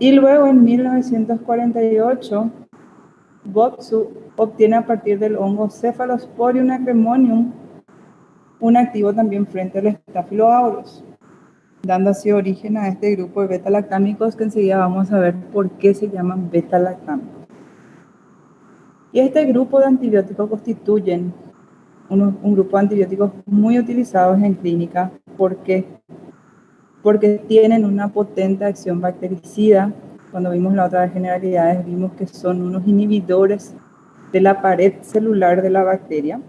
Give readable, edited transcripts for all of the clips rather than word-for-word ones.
Y luego en 1948, Botsu obtiene a partir del hongo Cephalosporium acremonium un activo también frente al Staphylo aureus, dando así origen a este grupo de beta-lactámicos que enseguida vamos a ver por qué se llaman beta-lactámicos. Y este grupo de antibióticos constituyen un grupo de antibióticos muy utilizados en clínica. ¿Por qué? Porque tienen una potente acción bactericida. Cuando vimos la otra vez generalidades, vimos que son unos inhibidores de la pared celular de la bacteria.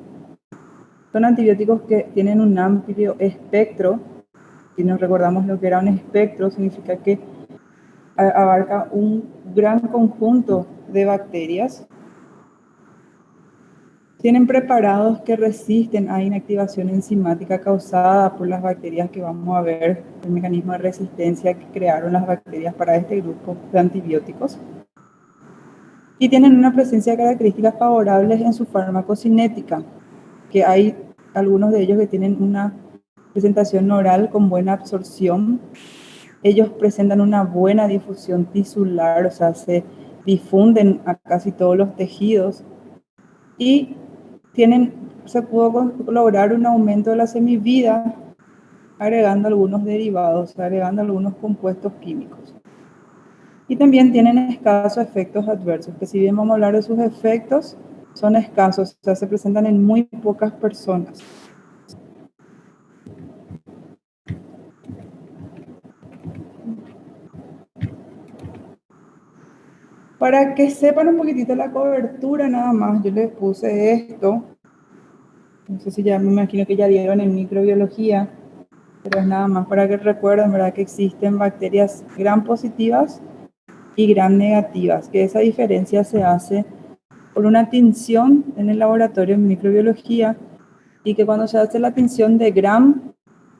Son antibióticos que tienen un amplio espectro. Si nos recordamos lo que era un espectro, significa que abarca un gran conjunto de bacterias. Tienen preparados que resisten a inactivación enzimática causada por las bacterias que vamos a ver, el mecanismo de resistencia que crearon las bacterias para este grupo de antibióticos. Y tienen una presencia de características favorables en su farmacocinética, que hay algunos de ellos que tienen una presentación oral con buena absorción. Ellos presentan una buena difusión tisular, o sea, se difunden a casi todos los tejidos y se pudo lograr un aumento de la semivida agregando algunos derivados, agregando algunos compuestos químicos. Y también tienen escasos efectos adversos, que si bien vamos a hablar de sus efectos, son escasos, o sea, se presentan en muy pocas personas. Para que sepan un poquitito la cobertura nada más, yo les puse esto. No sé si ya me imagino que ya vieron en microbiología, pero es nada más para que recuerden, ¿verdad?, que existen bacterias gram positivas y gram negativas, que esa diferencia se hace por una tinción en el laboratorio en microbiología y que cuando se hace la tinción de gram,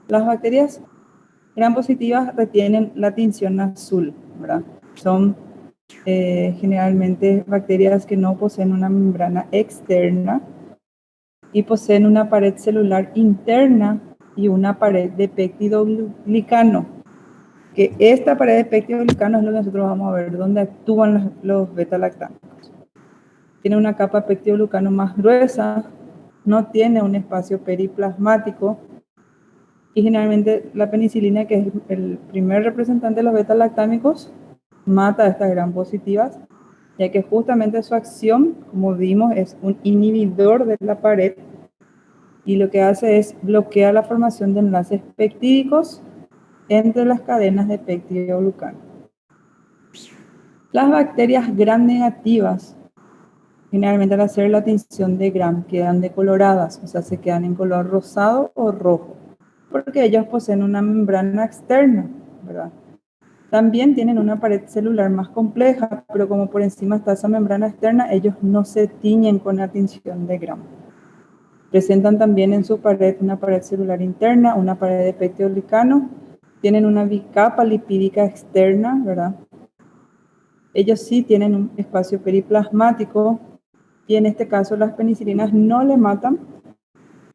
las bacterias gram positivas retienen la tinción azul, ¿verdad? Son generalmente bacterias que no poseen una membrana externa y poseen una pared celular interna y una pared de peptidoglicano, que esta pared de peptidoglicano es lo que nosotros vamos a ver, donde actúan los beta-lactámicos. Tiene una capa de peptidoglicano más gruesa, no tiene un espacio periplasmático y generalmente la penicilina, que es el primer representante de los beta-lactámicos, mata a estas gram positivas, ya que justamente su acción, como vimos, es un inhibidor de la pared y lo que hace es bloquear la formación de enlaces peptídicos entre las cadenas de peptidoglucano. Las bacterias gram negativas, generalmente al hacer la tinción de gram, quedan decoloradas, o sea, se quedan en color rosado o rojo, porque ellos poseen una membrana externa, ¿verdad? También tienen una pared celular más compleja, pero como por encima está esa membrana externa, ellos no se tiñen con la tinción de gram. Presentan también en su pared una pared celular interna, una pared de peptidoglicano, tienen una bicapa lipídica externa, ¿verdad? Ellos sí tienen un espacio periplasmático y en este caso las penicilinas no le matan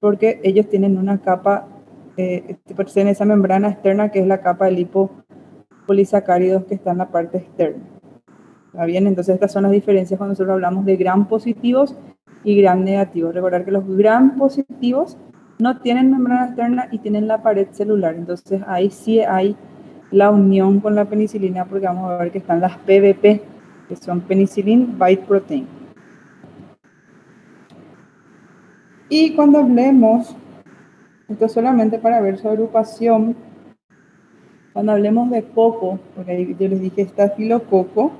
porque ellos tienen una capa, poseen esa membrana externa que es la capa de lipopolisacáridos que está en la parte externa. ¿Está bien? Entonces estas son las diferencias cuando nosotros hablamos de gram positivos y gram negativos. Recordar que los gram positivos no tienen membrana externa y tienen la pared celular. Entonces ahí sí hay la unión con la penicilina porque vamos a ver que están las PBP, que son Penicillin Bite Protein. Y cuando hablemos, esto solamente para ver su agrupación, cuando hablemos de coco, porque ahí yo les dije estafilococo,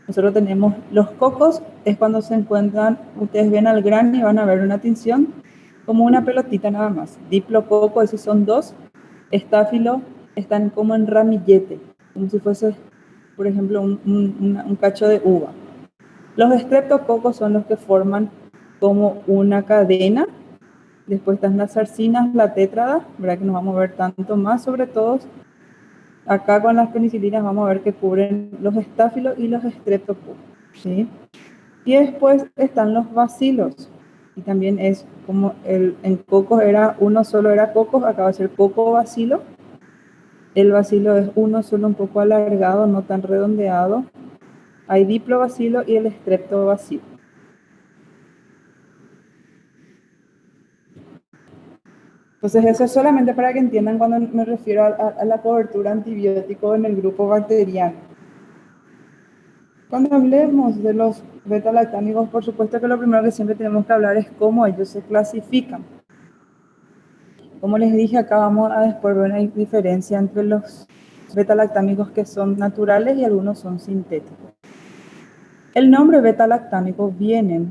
nosotros tenemos los cocos, es cuando se encuentran, ustedes ven al grano y van a ver una tinción como una pelotita nada más. Diplococo, esos son dos. Estáfilo están como en ramillete, como si fuese, por ejemplo, un cacho de uva. Los estreptococos son los que forman como una cadena. Después están las sarcinas, la tétrada, ¿verdad?, que nos vamos a ver tanto más sobre todo. Acá con las penicilinas vamos a ver que cubren los estáfilos y los estreptococos, ¿sí? Y después están los bacilos. Y también es como en cocos era uno solo era cocos, acá va a ser coco bacilo. El bacilo es uno solo un poco alargado, no tan redondeado. Hay diplobacilo y el estreptobacilo. Entonces eso es solamente para que entiendan cuando me refiero a la cobertura antibiótico en el grupo bacteriano. Cuando hablemos de los beta-lactámicos, por supuesto que lo primero que siempre tenemos que hablar es cómo ellos se clasifican. Como les dije, acá vamos a después ver una diferencia entre los beta-lactámicos que son naturales y algunos son sintéticos. El nombre beta-lactámico viene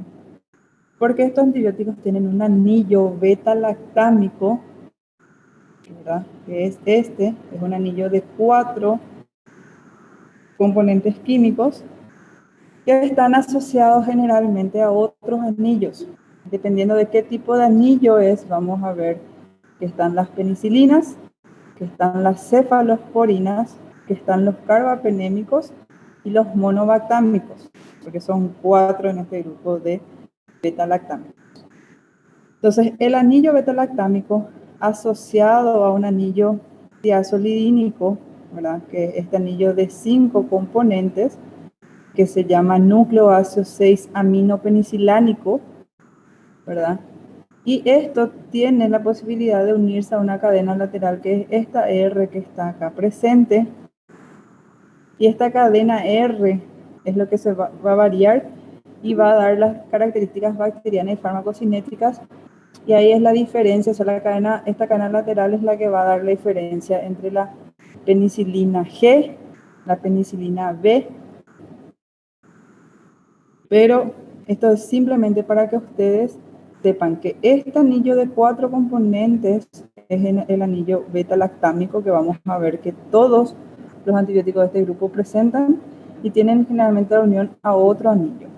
porque estos antibióticos tienen un anillo beta-lactámico, ¿verdad? Que es este, es un anillo de 4 componentes químicos que están asociados generalmente a otros anillos. Dependiendo de qué tipo de anillo es, vamos a ver que están las penicilinas, que están las cefalosporinas, que están los carbapenémicos y los monobactámicos, porque son 4 en este grupo de beta-lactámicos. Entonces, el anillo beta-lactámico asociado a un anillo tiazolidínico, ¿verdad? Que es este anillo de 5 componentes, que se llama nucleoácido 6-aminopenicilánico, ¿verdad? Y esto tiene la posibilidad de unirse a una cadena lateral, que es esta R que está acá presente. Y esta cadena R es lo que se va a variar y va a dar las características bacterianas y farmacocinéticas. Y ahí es la diferencia, o sea, esta cadena lateral es la que va a dar la diferencia entre la penicilina G, la penicilina B. Pero esto es simplemente para que ustedes sepan que este anillo de 4 componentes es el anillo beta-lactámico, que vamos a ver que todos los antibióticos de este grupo presentan y tienen generalmente la unión a otro anillo.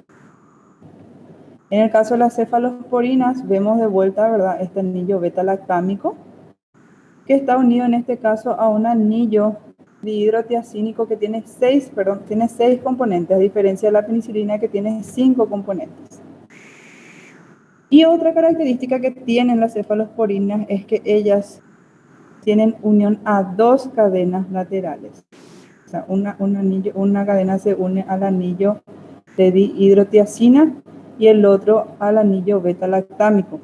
En el caso de las cefalosporinas, vemos de vuelta, ¿verdad?, este anillo beta-lactámico, que está unido en este caso a un anillo dihidrotiazínico que tiene 6 componentes, a diferencia de la penicilina que tiene 5 componentes. Y otra característica que tienen las cefalosporinas es que ellas tienen unión a 2 cadenas laterales. O sea, una cadena se une al anillo de dihidrotiazina y el otro al anillo beta-lactámico.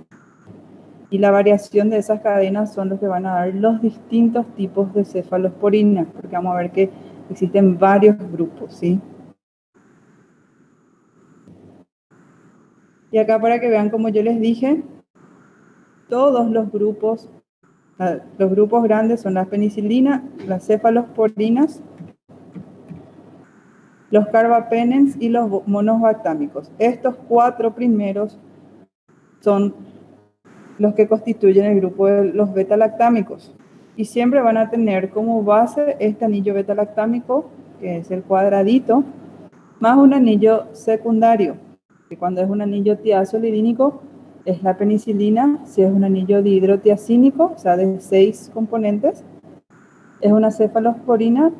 Y la variación de esas cadenas son los que van a dar los distintos tipos de cefalosporinas, porque vamos a ver que existen varios grupos, ¿sí? Y acá para que vean, como yo les dije, todos los grupos grandes son las penicilinas, las cefalosporinas, los carbapenems y los monobactámicos. Estos 4 primeros son los que constituyen el grupo de los beta-lactámicos. Y siempre van a tener como base este anillo beta-lactámico, que es el cuadradito, más un anillo secundario, que cuando es un anillo tiazolidínico es la penicilina. Si es un anillo dihidrotiazínico, o sea, de 6 componentes, es una cefalosporina.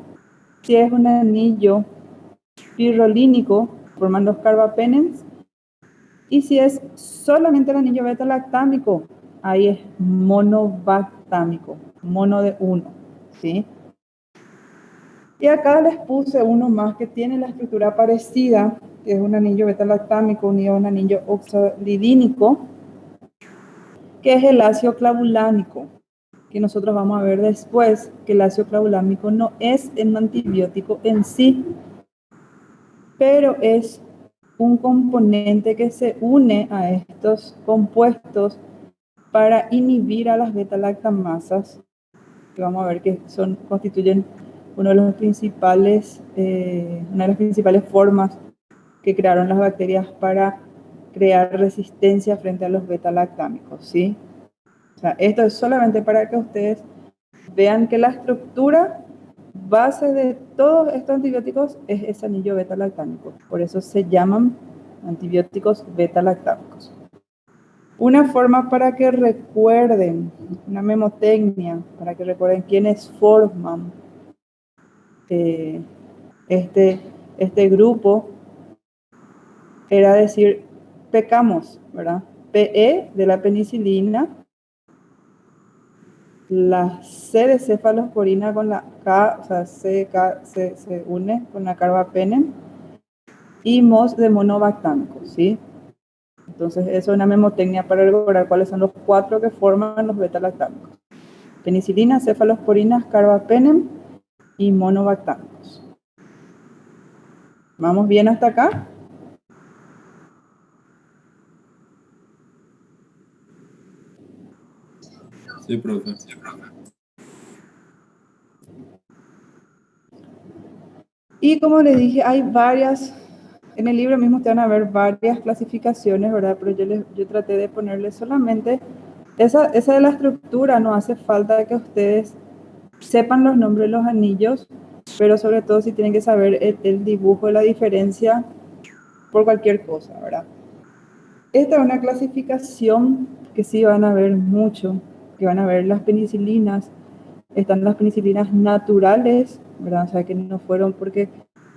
Si es un anillo pirrolínico, forman los carbapenems. Y si es solamente el anillo beta-lactámico, ahí es monobactámico, mono de 1, ¿sí? Y acá les puse uno más que tiene la estructura parecida, que es un anillo beta-lactámico unido a un anillo oxalidínico, que es el ácido clavulánico, que nosotros vamos a ver después que el ácido clavulámico no es un antibiótico en sí, pero es un componente que se une a estos compuestos para inhibir a las beta-lactamasas, que vamos a ver que constituyen una de las principales formas que crearon las bacterias para crear resistencia frente a los beta-lactámicos, ¿sí? O sea, esto es solamente para que ustedes vean que la estructura base de todos estos antibióticos es ese anillo beta-lactámico. Por eso se llaman antibióticos beta-lactámicos. Una forma para que recuerden, una memotecnia, para que recuerden quiénes forman este grupo, era decir, pecamos, ¿verdad? PE de la penicilina, La C de cefalosporina con la K, o sea, se une con la carbapenem, y MOS de monobactámico, ¿sí? Entonces, eso es una memotecnia para recordar cuáles son los 4 que forman los beta-lactámicos. Penicilina, cefalosporinas, carbapenem y monobactámicos. ¿Vamos bien hasta acá? Sí, profe. Y como les dije, hay varias, en el libro mismo te van a ver varias clasificaciones, ¿verdad? Pero yo traté de ponerle solamente esa de la estructura. No hace falta que ustedes sepan los nombres de los anillos, pero sobre todo si tienen que saber el dibujo de la diferencia por cualquier cosa, ¿verdad? Esta es una clasificación que sí van a ver mucho, que van a ver las penicilinas. Están las penicilinas naturales, ¿verdad? O sea, que no fueron porque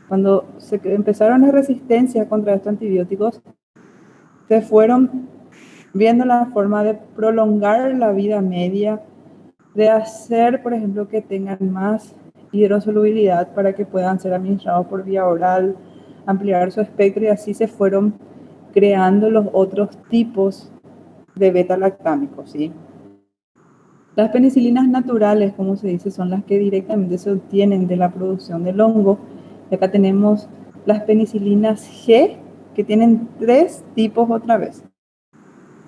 cuando se empezaron las resistencias contra estos antibióticos, se fueron viendo la forma de prolongar la vida media, de hacer, por ejemplo, que tengan más hidrosolubilidad para que puedan ser administrados por vía oral, ampliar su espectro, y así se fueron creando los otros tipos de beta-lactámicos, ¿sí? Las penicilinas naturales, como se dice, son las que directamente se obtienen de la producción del hongo. Y acá tenemos las penicilinas G, que tienen 3 tipos otra vez.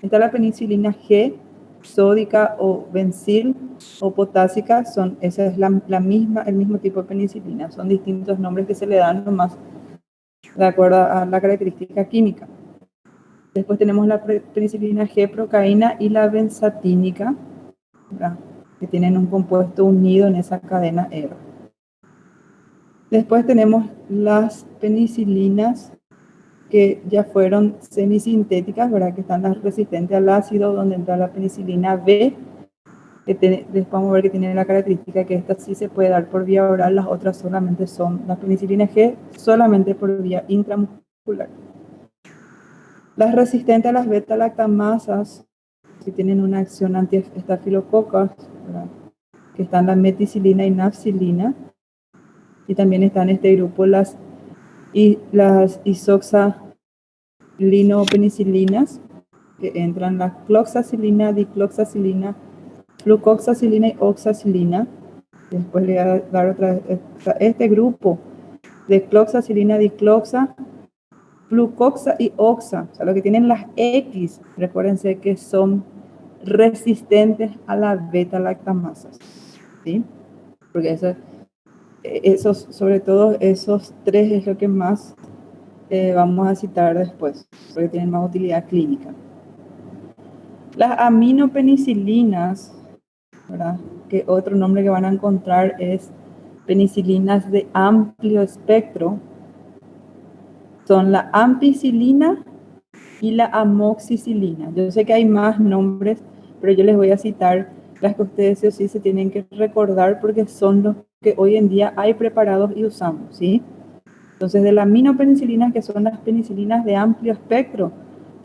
Está la penicilina G, sódica o bencil o potásica, esa es el mismo tipo de penicilina. Son distintos nombres que se le dan nomás de acuerdo a la característica química. Después tenemos la penicilina G procaína y la benzatínica, ¿verdad?, que tienen un compuesto unido en esa cadena R. Después tenemos las penicilinas que ya fueron semisintéticas, ¿verdad?, que están las resistentes al ácido, donde entra la penicilina B, que les vamos a ver que tiene la característica que esta sí se puede dar por vía oral, las otras solamente son las penicilinas G, solamente por vía intramuscular. Las resistentes a las beta-lactamasas, que tienen una acción anti-estafilococos, ¿verdad?, que están la meticilina y nafcilina, y también están en este grupo las isoxalinopenicilinas, que entran la cloxacilina, dicloxacilina, flucoxacilina y oxacilina. Después le voy a dar otra vez este grupo de cloxacilina, dicloxa, flucoxa y oxa, o sea, lo que tienen las X, recuérdense que son resistentes a las beta-lactamasas, ¿sí? Porque sobre todo esos 3 es lo que más vamos a citar después, porque tienen más utilidad clínica. Las aminopenicilinas, ¿verdad?, que otro nombre que van a encontrar es penicilinas de amplio espectro, son la ampicilina y la amoxicilina. Yo sé que hay más nombres, pero yo les voy a citar las que ustedes sí o sí se tienen que recordar porque son los que hoy en día hay preparados y usamos, ¿sí? Entonces, de las aminopenicilinas, que son las penicilinas de amplio espectro,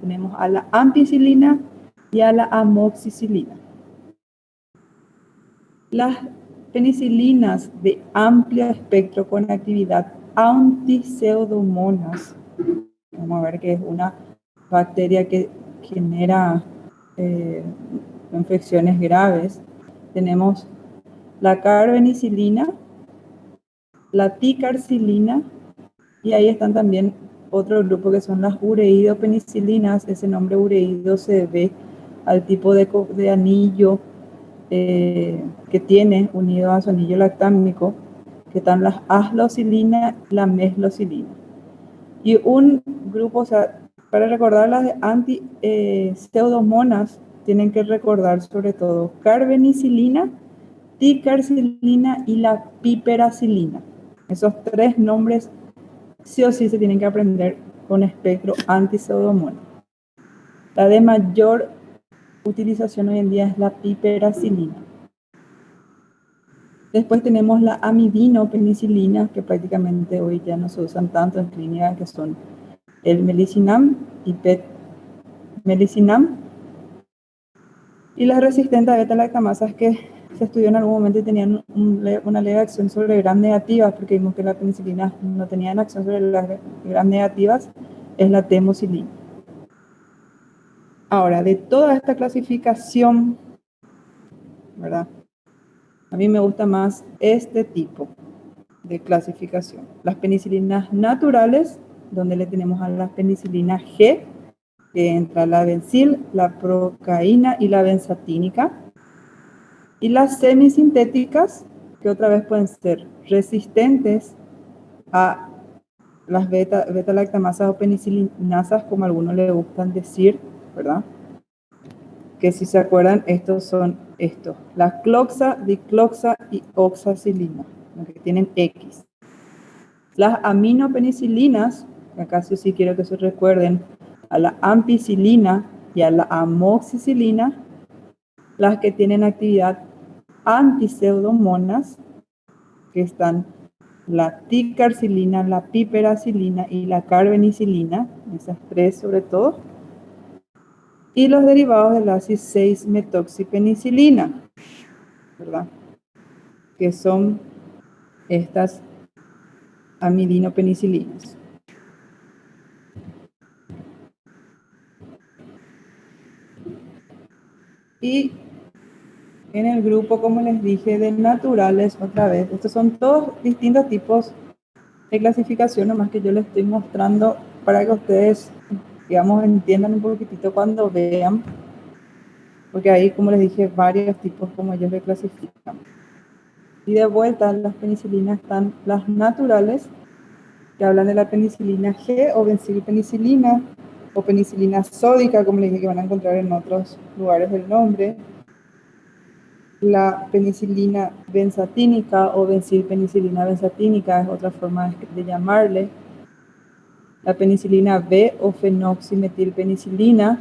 tenemos a la ampicilina y a la amoxicilina. Las penicilinas de amplio espectro con actividad anti-pseudomonas, vamos a ver que es una bacteria que genera infecciones graves. Tenemos la carbenicilina, la ticarcilina, y ahí están también otro grupo que son las ureidopenicilinas. Ese nombre ureido se debe al tipo de anillo que tiene unido a su anillo lactámico, que están las aslocilina y la meslocilina. Y un grupo, o sea, para recordar las de anti-pseudomonas, tienen que recordar sobre todo carbenicilina, ticarcilina y la piperacilina. Esos 3 nombres sí o sí se tienen que aprender con espectro anti-pseudomonas. La de mayor utilización hoy en día es la piperacilina. Después tenemos la amidinopenicilina, que prácticamente hoy ya no se usan tanto en clínica, que son el melicinam y PET-melicinam. Y las resistentes a beta-lactamasas, que se estudió en algún momento y tenían una leve acción sobre gram negativas, porque vimos que la penicilina no tenía acción sobre las gram negativas, es la temocilina. Ahora, de toda esta clasificación, ¿verdad? A mí me gusta más este tipo de clasificación. Las penicilinas naturales, donde le tenemos a la penicilina G, que entra la bencil, la procaína y la benzatínica. Y las semisintéticas, que otra vez pueden ser resistentes a las beta-lactamasas o penicilinasas, como a algunos les gustan decir, ¿verdad? Que si se acuerdan, estos son estos: la cloxa, dicloxa y oxacilina, que tienen X. Las aminopenicilinas, acá sí quiero que se recuerden a la ampicilina y a la amoxicilina, las que tienen actividad antipseudomonas, que están la ticarcilina, la piperacilina y la carbenicilina, esas tres sobre todo, y los derivados de la 6-metoxipenicilina, ¿verdad? Que son estas amidinopenicilinas. Y en el grupo, como les dije, de naturales, otra vez, estos son todos distintos tipos de clasificación, nomás que yo les estoy mostrando para que ustedes, digamos, entiendan un poquitito cuando vean, porque ahí, como les dije, varios tipos como ellos le clasifican. Y de vuelta, las penicilinas están las naturales, que hablan de la penicilina G o bencilpenicilina, o penicilina sódica, como les dije, que van a encontrar en otros lugares del nombre. La penicilina benzatínica o bencilpenicilina benzatínica es otra forma de llamarle. La penicilina B o fenoximetilpenicilina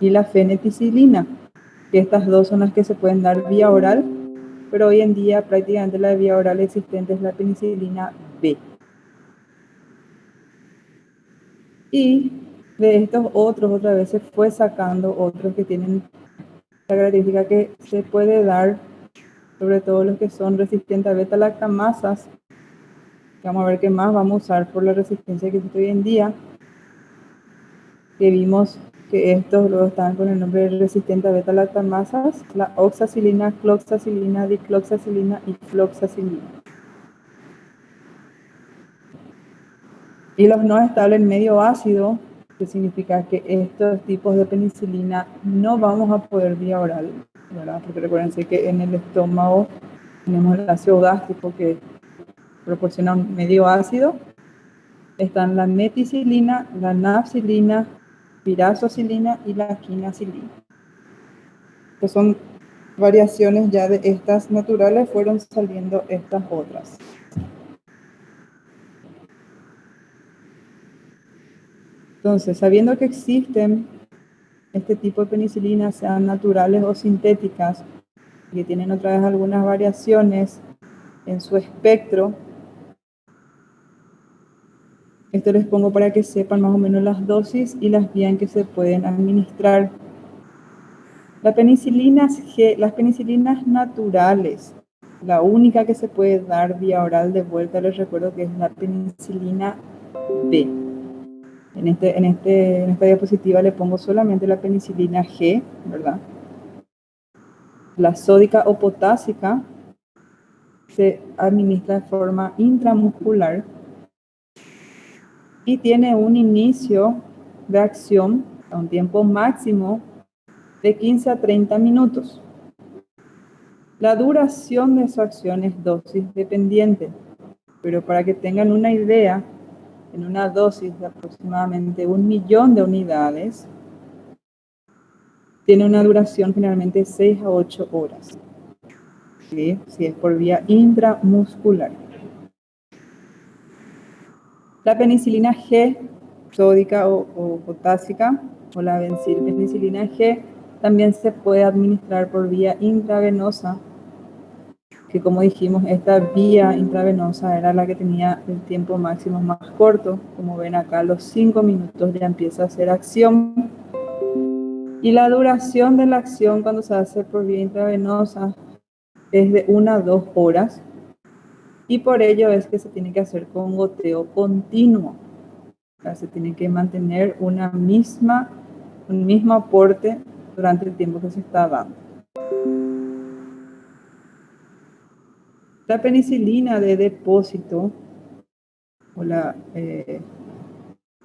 y la feneticilina, que estas dos son las que se pueden dar vía oral, pero hoy en día prácticamente la vía oral existente es la penicilina B. Y de estos otros, otra vez se fue sacando otros que tienen la característica que se puede dar, sobre todo los que son resistentes a beta-lactamasas, que vamos a ver qué más vamos a usar por la resistencia que existe hoy en día, que vimos que estos luego están con el nombre de resistente a beta-lactamasas, la oxacilina, cloxacilina, dicloxacilina y floxacilina. Y los no estables medio ácido, que significa que estos tipos de penicilina no vamos a poder vía oral, ¿verdad? Porque recuérdense que en el estómago tenemos el ácido gástrico que proporciona un medio ácido. Están la meticilina, la nafcilina, pirazocilina y la quinacilina. Que son variaciones ya de estas naturales, fueron saliendo estas otras. Entonces, sabiendo que existen este tipo de penicilinas, sean naturales o sintéticas, que tienen otra vez algunas variaciones en su espectro, esto les pongo para que sepan más o menos las dosis y las vías en que se pueden administrar. Las penicilinas naturales, la única que se puede dar vía oral, de vuelta les recuerdo que es la penicilina B. En esta diapositiva le pongo solamente la penicilina G, ¿verdad? La sódica o potásica se administra de forma intramuscular y tiene un inicio de acción a un tiempo máximo de 15 a 30 minutos. La duración de su acción es dosis dependiente, pero para que tengan una idea, en una dosis de aproximadamente 1.000.000 de unidades, tiene una duración generalmente de 6 a 8 horas, ¿sí? Si es por vía intramuscular. La penicilina G, sódica o potásica, o la bencilpenicilina G, también se puede administrar por vía intravenosa, que como dijimos, esta vía intravenosa era la que tenía el tiempo máximo más corto. Como ven acá, a los 5 minutos ya empieza a hacer acción. Y la duración de la acción cuando se hace por vía intravenosa es de 1 a 2 horas y por ello es que se tiene que hacer con goteo continuo. O sea, se tiene que mantener un mismo aporte durante el tiempo que se está dando. La penicilina de depósito, o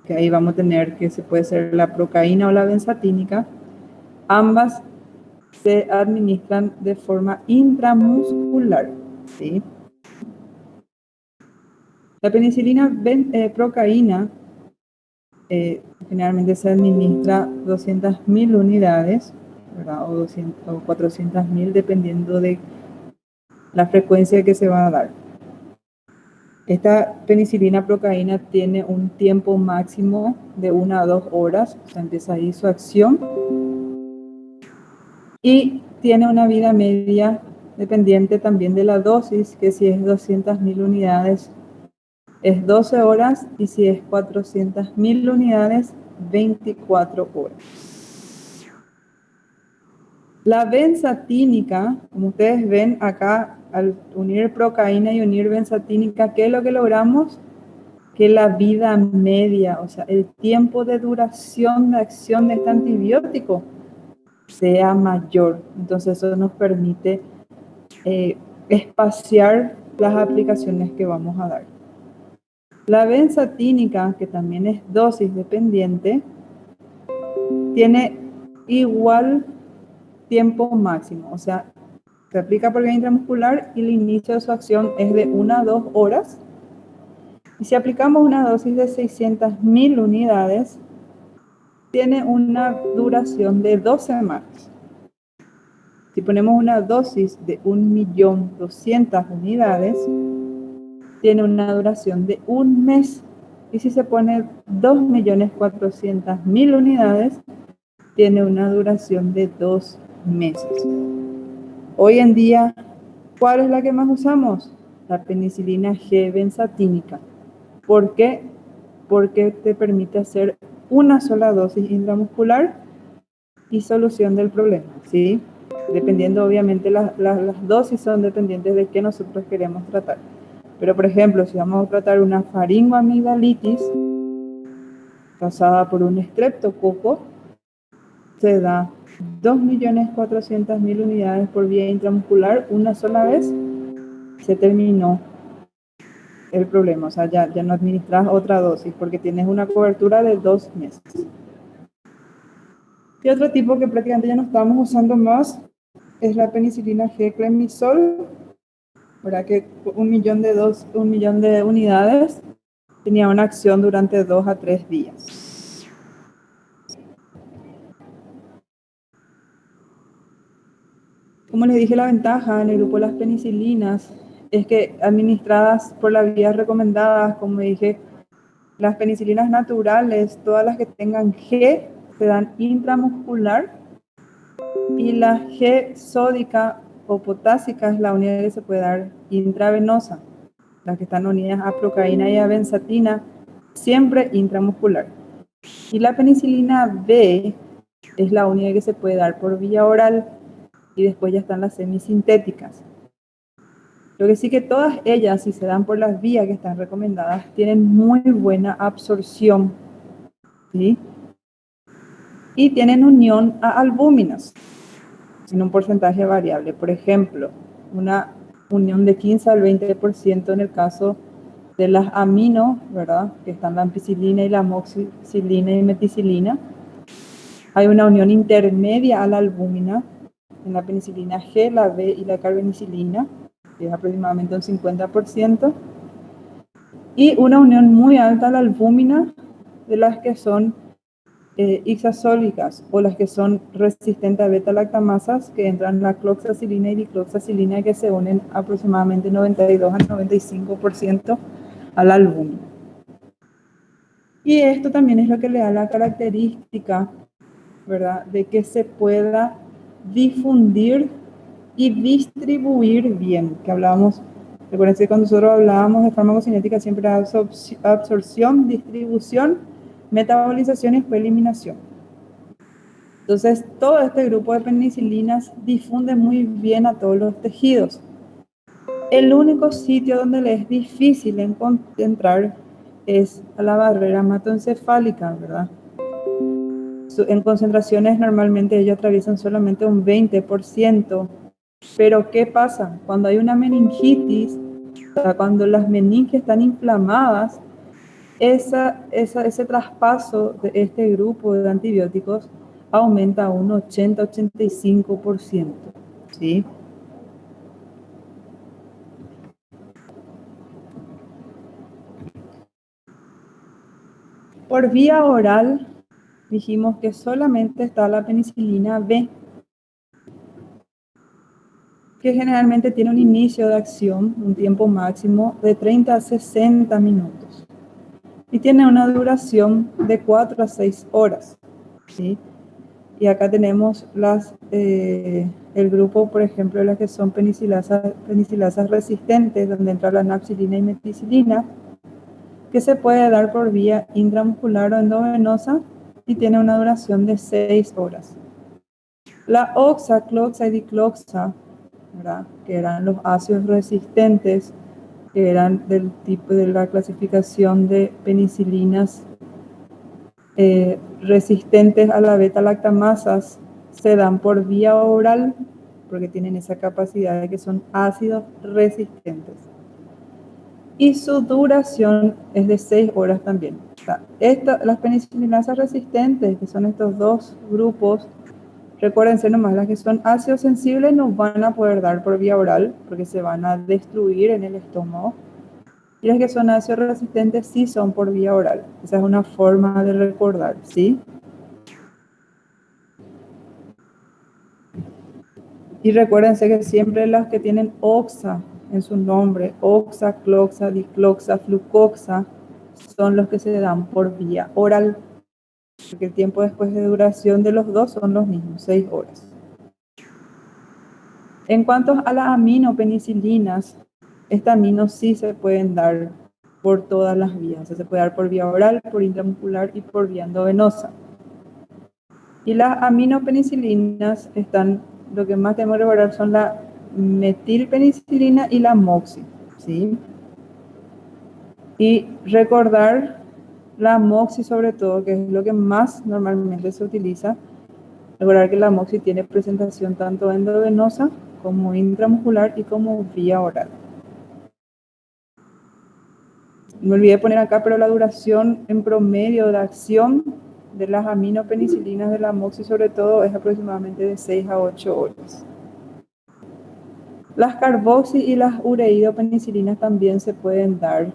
que ahí vamos a tener que se puede ser la procaína o la benzatínica, ambas se administran de forma intramuscular, ¿sí? La penicilina procaína generalmente se administra 200.000 unidades, ¿verdad? O 200, o 400.000 dependiendo de la frecuencia que se va a dar. Esta penicilina procaína tiene un tiempo máximo de 1 a 2 horas, o sea, empieza ahí su acción, y tiene una vida media dependiente también de la dosis, que si es 200.000 unidades es 12 horas y si es 400.000 unidades, 24 horas. La benzatínica, como ustedes ven acá, al unir procaína y unir benzatínica, ¿qué es lo que logramos? Que la vida media, o sea, el tiempo de duración de acción de este antibiótico sea mayor. Entonces eso nos permite espaciar las aplicaciones que vamos a dar. La benzatínica, que también es dosis dependiente, tiene igual tiempo máximo, o sea, se aplica por vía intramuscular y el inicio de su acción es de 1 a 2 horas. Y si aplicamos una dosis de 600.000 unidades, tiene una duración de 2 semanas. Si ponemos una dosis de 1.200.000 unidades, tiene una duración de 1 mes. Y si se pone 2.400.000 unidades, tiene una duración de 2 meses. Hoy en día, ¿cuál es la que más usamos? La penicilina G benzatínica. ¿Por qué? Porque te permite hacer una sola dosis intramuscular y solución del problema, ¿sí? Dependiendo, obviamente, las dosis son dependientes de qué nosotros queremos tratar. Pero, por ejemplo, si vamos a tratar una faringoamigdalitis causada por un estreptococo, se da 2.400.000 unidades por vía intramuscular una sola vez, se terminó el problema. O sea, ya no administras otra dosis porque tienes una cobertura de 2 meses. Y otro tipo que prácticamente ya no estamos usando más es la penicilina G-clemizol, ¿verdad? Que 1.000.000 de unidades tenía una acción durante 2 a 3 días. Como les dije, la ventaja en el grupo de las penicilinas es que administradas por las vías recomendadas, como dije, las penicilinas naturales, todas las que tengan G, se dan intramuscular, y la G sódica o potásica es la única que se puede dar intravenosa. Las que están unidas a procaína y a benzatina, siempre intramuscular. Y la penicilina B es la única que se puede dar por vía oral, y después ya están las semisintéticas. Lo que sí que todas ellas, si se dan por las vías que están recomendadas, tienen muy buena absorción, ¿sí? Y tienen unión a albúminas en un porcentaje variable. Por ejemplo, una unión de 15 al 20% en el caso de las amino, ¿verdad? Que están la ampicilina y la amoxicilina y meticilina. Hay una unión intermedia a la albúmina en la penicilina G, la B y la carbenicilina, que es aproximadamente un 50%. Y una unión muy alta a la albúmina de las que son ixazólicas o las que son resistentes a beta-lactamasas, que entran la cloxacilina y dicloxacilina, que se unen aproximadamente 92 al 95% a la albúmina. Y esto también es lo que le da la característica, ¿verdad?, de que se pueda difundir y distribuir bien, que hablábamos, recuerden que cuando nosotros hablábamos de farmacocinética siempre era absorción, distribución, metabolización y después eliminación. Entonces, todo este grupo de penicilinas difunde muy bien a todos los tejidos. El único sitio donde le es difícil encontrar es a la barrera hematoencefálica, ¿verdad? En concentraciones normalmente ellos atraviesan solamente un 20%, pero ¿qué pasa? Cuando hay una meningitis, o sea, cuando las meninges están inflamadas, ese traspaso de este grupo de antibióticos aumenta a un 80-85%, ¿sí? Por vía oral, dijimos que solamente está la penicilina B, que generalmente tiene un inicio de acción, un tiempo máximo de 30 a 60 minutos. Y tiene una duración de 4 a 6 horas, ¿sí? Y acá tenemos el grupo, por ejemplo, de las que son penicilasas resistentes, donde entra la napsilina y meticilina, que se puede dar por vía intramuscular o endovenosa y tiene una duración de 6 horas. La oxa, cloxa y dicloxa, ¿verdad?, que eran los ácidos resistentes, que eran del tipo de la clasificación de penicilinas resistentes a la beta-lactamasas, se dan por vía oral porque tienen esa capacidad de que son ácidos resistentes. Y su duración es de 6 horas también. O sea, las penicilinasas resistentes, que son estos dos grupos, recuérdense nomás, las que son ácidos sensibles no van a poder dar por vía oral porque se van a destruir en el estómago. Y las que son ácidos resistentes sí son por vía oral. Esa es una forma de recordar, ¿sí? Y recuérdense que siempre las que tienen oxa en su nombre, oxa, cloxa, dicloxa, flucoxa, son los que se dan por vía oral, porque el tiempo después de duración de los dos son los mismos, 6 horas. En cuanto a las aminopenicilinas, estas aminos sí se pueden dar por todas las vías, o sea, se puede dar por vía oral, por intramuscular y por vía endovenosa. Y las aminopenicilinas están, lo que más tenemos que recordar son la metilpenicilina y la moxi, ¿sí? Y recordar la moxi sobre todo, que es lo que más normalmente se utiliza. Recordar que la moxi tiene presentación tanto endovenosa como intramuscular y como vía oral. Me olvidé poner acá, pero la duración en promedio de acción de las aminopenicilinas de la moxi sobre todo es aproximadamente de 6 a 8 horas. Las carboxi y las ureidopenicilinas también se pueden dar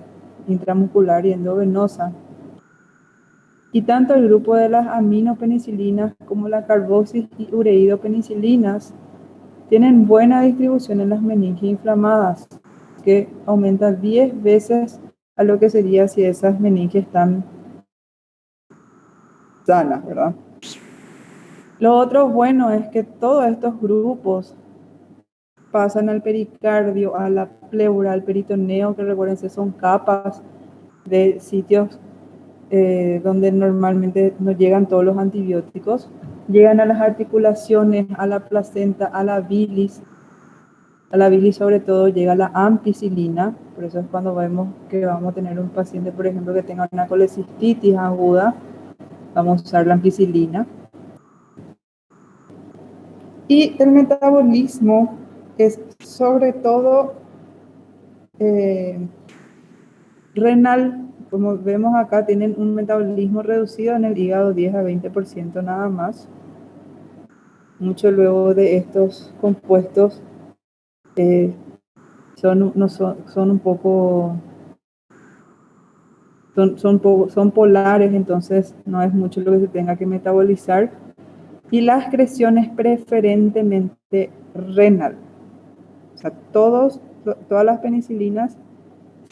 intramuscular y endovenosa. Y tanto el grupo de las aminopenicilinas como las carboxi y ureidopenicilinas tienen buena distribución en las meninges inflamadas, que aumenta 10 veces a lo que sería si esas meninges están sanas, ¿verdad? Lo otro bueno es que todos estos grupos pasan al pericardio, a la pleura, al peritoneo, que recuérdense son capas de sitios donde normalmente no llegan todos los antibióticos, llegan a las articulaciones, a la placenta, a la bilis sobre todo llega la ampicilina, por eso es cuando vemos que vamos a tener un paciente, por ejemplo, que tenga una colecistitis aguda, vamos a usar la ampicilina. Y el metabolismo es sobre todo renal, como vemos acá, tienen un metabolismo reducido en el hígado 10 a 20% nada más. Mucho luego de estos compuestos son un poco, son polares, entonces no es mucho lo que se tenga que metabolizar. Y la excreción es preferentemente renal. O sea, todas las penicilinas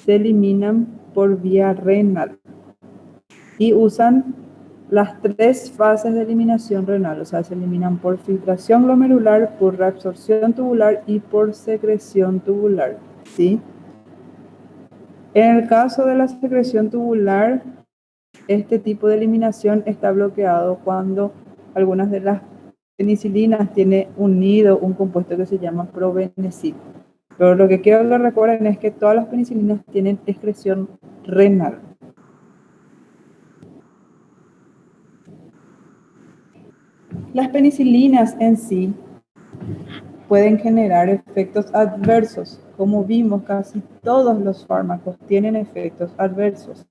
se eliminan por vía renal y usan las 3 fases de eliminación renal, o sea, se eliminan por filtración glomerular, por reabsorción tubular y por secreción tubular, ¿sí? En el caso de la secreción tubular, este tipo de eliminación está bloqueado cuando algunas de las penicilinas tienen unido un compuesto que se llama probenecid. Pero lo que quiero que recuerden es que todas las penicilinas tienen excreción renal. Las penicilinas en sí pueden generar efectos adversos. Como vimos, casi todos los fármacos tienen efectos adversos.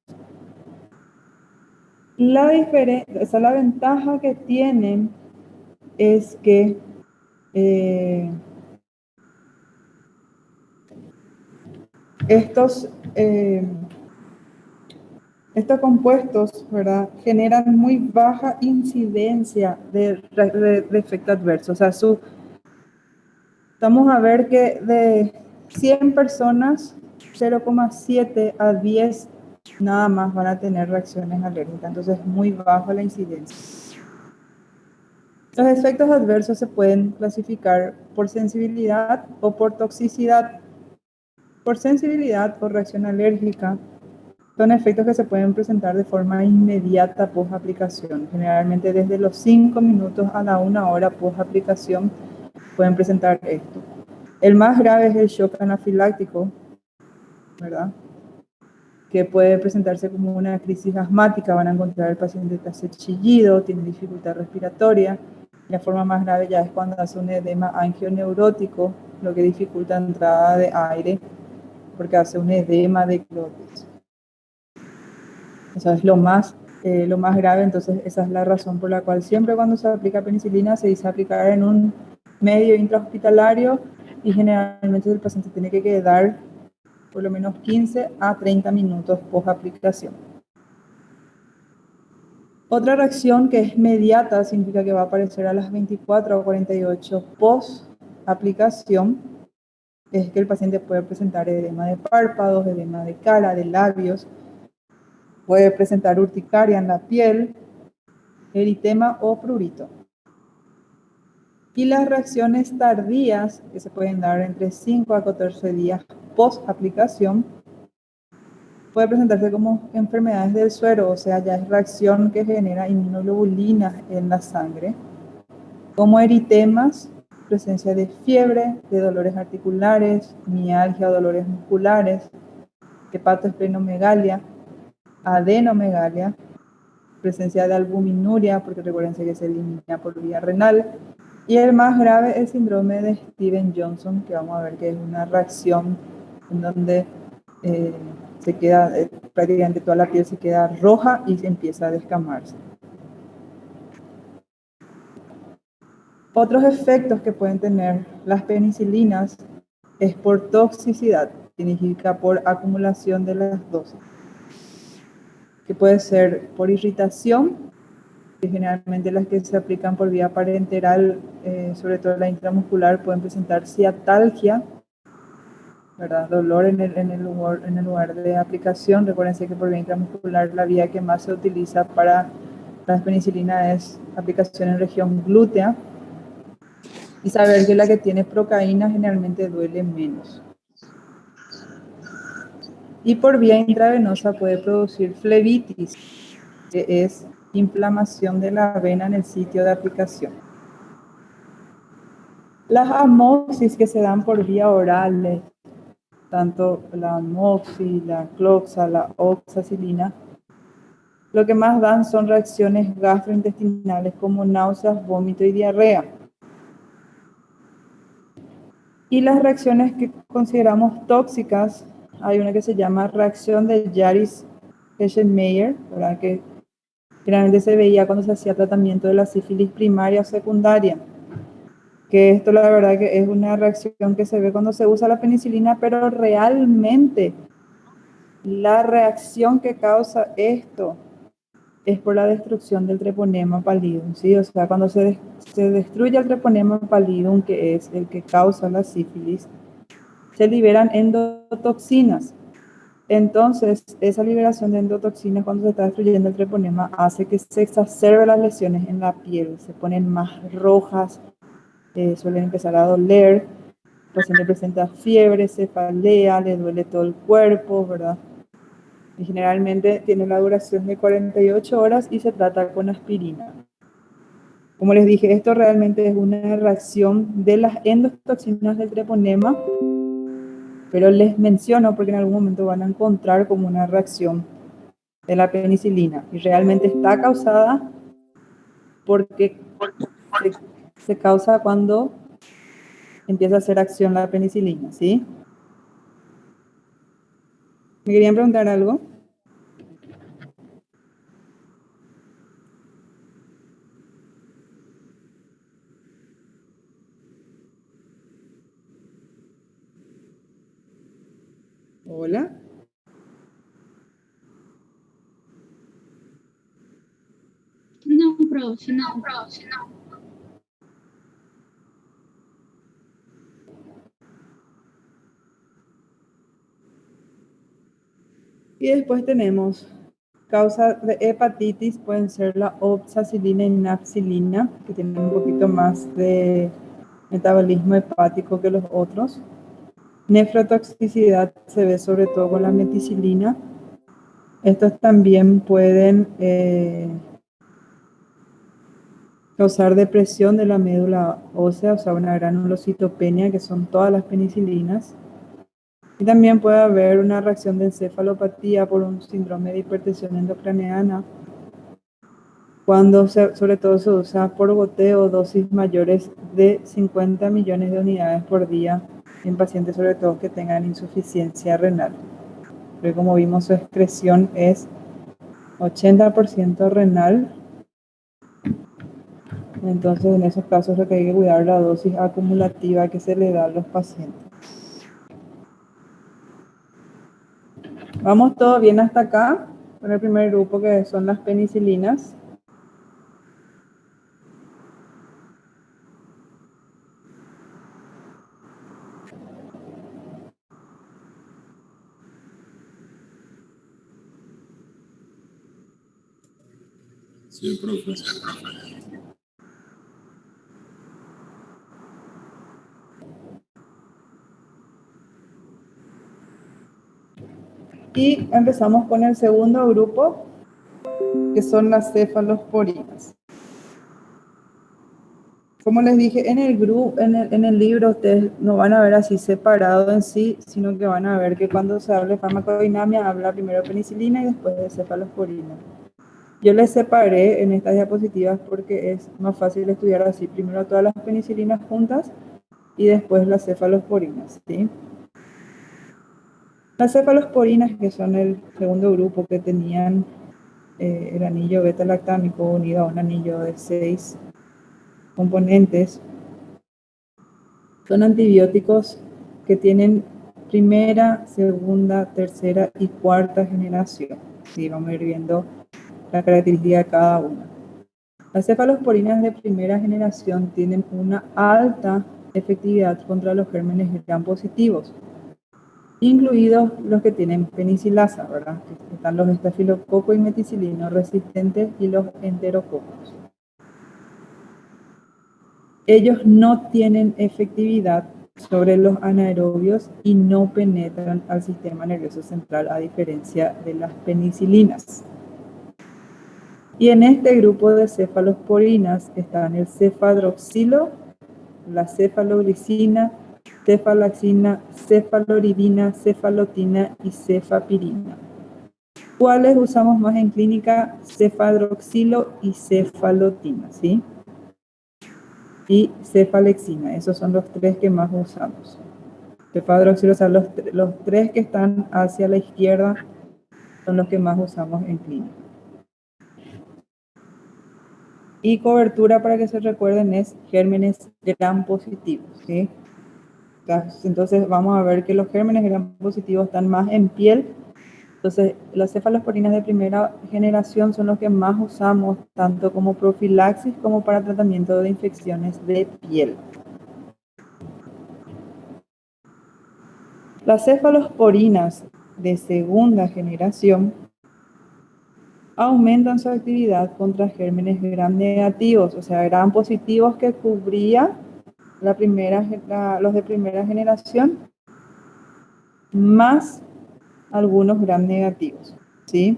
La ventaja que tienen es que estos compuestos, ¿verdad?, generan muy baja incidencia de efecto adverso. O sea, vamos a ver que de 100 personas, 0,7 a 10 nada más van a tener reacciones alérgicas. Entonces es muy baja la incidencia. Los efectos adversos se pueden clasificar por sensibilidad o por toxicidad. Por sensibilidad o reacción alérgica, son efectos que se pueden presentar de forma inmediata post aplicación. Generalmente desde los 5 minutos a la 1 hora post aplicación pueden presentar esto. El más grave es el shock anafiláctico, ¿verdad?, que puede presentarse como una crisis asmática. Van a encontrar el paciente que hace chillido, tiene dificultad respiratoria. La forma más grave ya es cuando hace un edema angioneurótico, lo que dificulta la entrada de aire, porque hace un edema de glotis. Eso es lo más grave. Entonces esa es la razón por la cual siempre cuando se aplica penicilina se dice aplicar en un medio intrahospitalario, y generalmente el paciente tiene que quedar por lo menos 15 a 30 minutos post aplicación. Otra reacción que es inmediata significa que va a aparecer a las 24 o 48 post aplicación, es que el paciente puede presentar edema de párpados, edema de cara, de labios, puede presentar urticaria en la piel, eritema o prurito. Y las reacciones tardías, que se pueden dar entre 5 a 14 días post aplicación, puede presentarse como enfermedades del suero, o sea, ya es reacción que genera inmunoglobulinas en la sangre, como eritemas, presencia de fiebre, de dolores articulares, mialgia o dolores musculares, hepatoesplenomegalia, adenomegalia, presencia de albuminuria, porque recuérdense que se elimina por vía renal, y el más grave, el síndrome de Stevens-Johnson, que vamos a ver que es una reacción en donde se queda, prácticamente toda la piel se queda roja y se empieza a descamarse. Otros efectos que pueden tener las penicilinas es por toxicidad, significa por acumulación de las dosis, que puede ser por irritación, que generalmente las que se aplican por vía parenteral, sobre todo la intramuscular, pueden presentar ciatalgia, ¿verdad?, dolor en el lugar de aplicación. Recuérdense que por vía intramuscular la vía que más se utiliza para las penicilinas es aplicación en región glútea, y saber que la que tiene procaína generalmente duele menos. Y por vía intravenosa puede producir flebitis, que es inflamación de la vena en el sitio de aplicación. Las amoxis que se dan por vía oral, tanto la amoxi, la cloxa, la oxacilina, lo que más dan son reacciones gastrointestinales como náuseas, vómito y diarrea. Y las reacciones que consideramos tóxicas, hay una que se llama reacción de Yaris-Eschenmeyer, ¿verdad?, que generalmente se veía cuando se hacía tratamiento de la sífilis primaria o secundaria. Que esto la verdad que es una reacción que se ve cuando se usa la penicilina, pero realmente la reacción que causa esto es por la destrucción del treponema pallidum, ¿sí? O sea, cuando se destruye el treponema pallidum, que es el que causa la sífilis, se liberan endotoxinas. Entonces, esa liberación de endotoxinas cuando se está destruyendo el treponema hace que se exacerben las lesiones en la piel, se ponen más rojas, suelen empezar a doler, el paciente presenta fiebre, cefalea, le duele todo el cuerpo, ¿verdad? Y generalmente tiene la duración de 48 horas y se trata con aspirina. Como les dije, esto realmente es una reacción de las endotoxinas del treponema, pero les menciono porque en algún momento van a encontrar como una reacción de la penicilina y realmente está causada porque se, se causa cuando empieza a hacer acción la penicilina, ¿sí? ¿Me querían preguntar algo? Hola. No, profe, no. Y después tenemos causas de hepatitis, pueden ser la oxacilina y nafcilina, que tienen un poquito más de metabolismo hepático que los otros. Nefrotoxicidad se ve sobre todo con la meticilina. Estos también pueden causar depresión de la médula ósea, o sea, una granulocitopenia, que son todas las penicilinas. Y también puede haber una reacción de encefalopatía por un síndrome de hipertensión endocraneana, cuando sobre todo se usa por goteo dosis mayores de 50 millones de unidades por día en pacientes sobre todo que tengan insuficiencia renal. Pero como vimos, su excreción es 80% renal, entonces en esos casos lo que hay que cuidar la dosis acumulativa que se le da a los pacientes. Vamos todo bien hasta acá con el primer grupo, que son las penicilinas. Sí, profe. Y empezamos con el segundo grupo, que son las cefalosporinas. Como les dije, en el grupo, en el libro, ustedes no van a ver así separado en sí, sino que van a ver que cuando se habla de farmacodinamia, habla primero de penicilina y después de cefalosporina. Yo les separé en estas diapositivas porque es más fácil estudiar así, primero todas las penicilinas juntas y después las cefalosporinas, ¿sí? Las cefalosporinas, que son el segundo grupo, que tenían el anillo beta-lactámico unido a un anillo de 6 componentes, son antibióticos que tienen primera, segunda, tercera y cuarta generación. Sí, vamos a ir viendo la característica de cada una. Las cefalosporinas de primera generación tienen una alta efectividad contra los gérmenes gram positivos, incluidos los que tienen penicilasa, ¿verdad? Están los estafilococo y meticilino resistentes y los enterococos. Ellos no tienen efectividad sobre los anaerobios y no penetran al sistema nervioso central, a diferencia de las penicilinas. Y en este grupo de cefalosporinas están el cefadroxilo, la cefaloglicina, cefalaxina, cefaloridina, cefalotina y cefapirina. ¿Cuáles usamos más en clínica? Cefadroxilo y cefalotina, ¿sí? Y cefalexina, esos son los tres que más usamos. Cefadroxilo, o sea, los tres que están hacia la izquierda son los que más usamos en clínica. Y cobertura, para que se recuerden, es gérmenes gram positivos, ¿sí? Entonces vamos a ver que los gérmenes gram positivos están más en piel. Entonces las cefalosporinas de primera generación son los que más usamos, tanto como profilaxis como para tratamiento de infecciones de piel. Las cefalosporinas de segunda generación aumentan su actividad contra gérmenes gram negativos, o sea, gram positivos que cubría los de primera generación, más algunos gram negativos, ¿sí?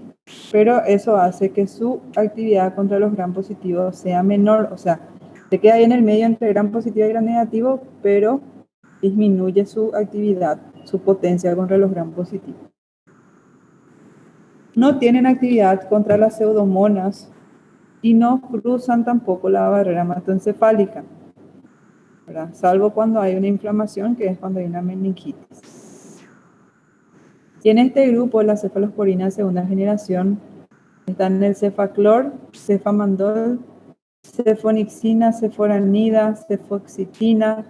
pero eso hace que su actividad contra los gram positivos sea menor, o sea, se queda ahí en el medio entre gram positivo y gram negativo, pero disminuye su actividad, su potencia contra los gram positivos. No tienen actividad contra las pseudomonas y no cruzan tampoco la barrera hematoencefálica, ¿verdad? Salvo cuando hay una inflamación, que es cuando hay una meningitis. Y en este grupo, las cefalosporinas de segunda generación están el cefaclor, cefamandol, cefonixina, ceforanida, cefoxitina,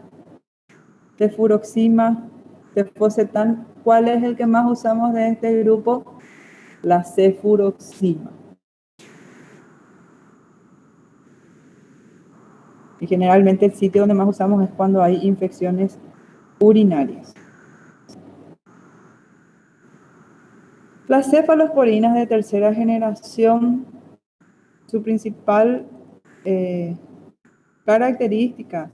cefuroxima, cefocetan. ¿Cuál es el que más usamos de este grupo? La cefuroxima. Y generalmente el sitio donde más usamos es cuando hay infecciones urinarias. Las cefalosporinas de tercera generación, su principal característica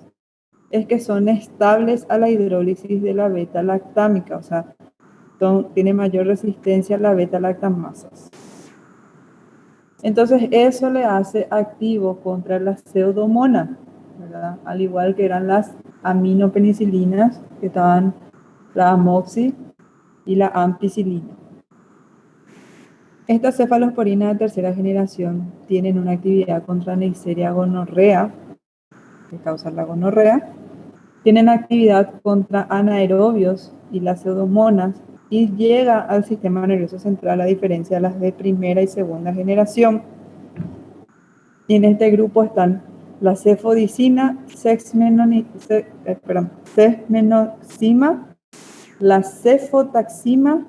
es que son estables a la hidrólisis de la beta-lactámica, o sea, tiene mayor resistencia a la beta-lactamasas. Entonces eso le hace activo contra las pseudomonas, ¿verdad? Al igual que eran las aminopenicilinas, que estaban la amoxi y la ampicilina. Estas cefalosporinas de tercera generación tienen una actividad contra Neisseria gonorrea, que causa la gonorrea, tienen actividad contra anaerobios y las pseudomonas y llega al sistema nervioso central a diferencia de las de primera y segunda generación. Y en este grupo están la cefodicina, cefmenoxima, la cefotaxima,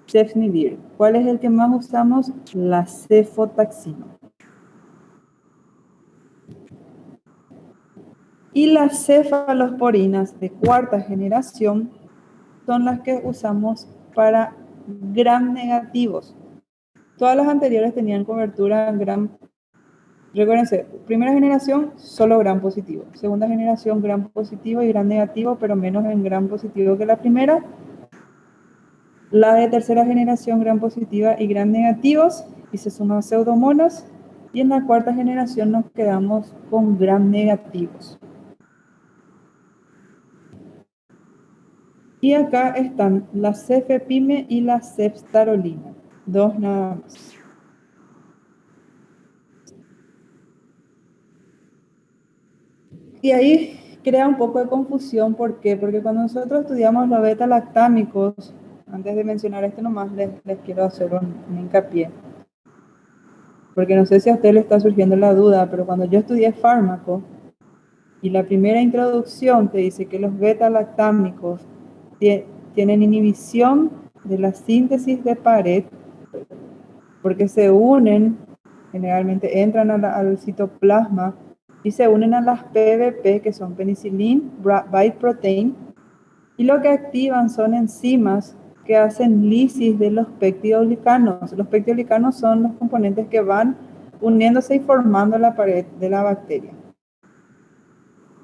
cefnivir. ¿Cuál es el que más usamos? La cefotaxima. Y las cefalosporinas de cuarta generación son las que usamos para gram negativos. Todas las anteriores tenían cobertura en gram. Recuérdense, primera generación, solo gram positivo. Segunda generación, gram positivo y gram negativo, pero menos en gram positivo que la primera. La de tercera generación, gram positiva y gram negativos, y se suman pseudomonas. Y en la cuarta generación nos quedamos con gram negativos. Y acá están la cefepime y la ceftarolina, dos nada más. Y ahí crea un poco de confusión, ¿por qué? Porque cuando nosotros estudiamos los beta-lactámicos, antes de mencionar esto nomás les quiero hacer un hincapié. Porque no sé si a usted le está surgiendo la duda, pero cuando yo estudié fármaco, y la primera introducción te dice que los beta-lactámicos tienen inhibición de la síntesis de pared, porque se unen, generalmente entran al citoplasma, y se unen a las PBP, que son penicillin bite protein, y lo que activan son enzimas que hacen lisis de los peptidoglicanos. Los peptidoglicanos son los componentes que van uniéndose y formando la pared de la bacteria.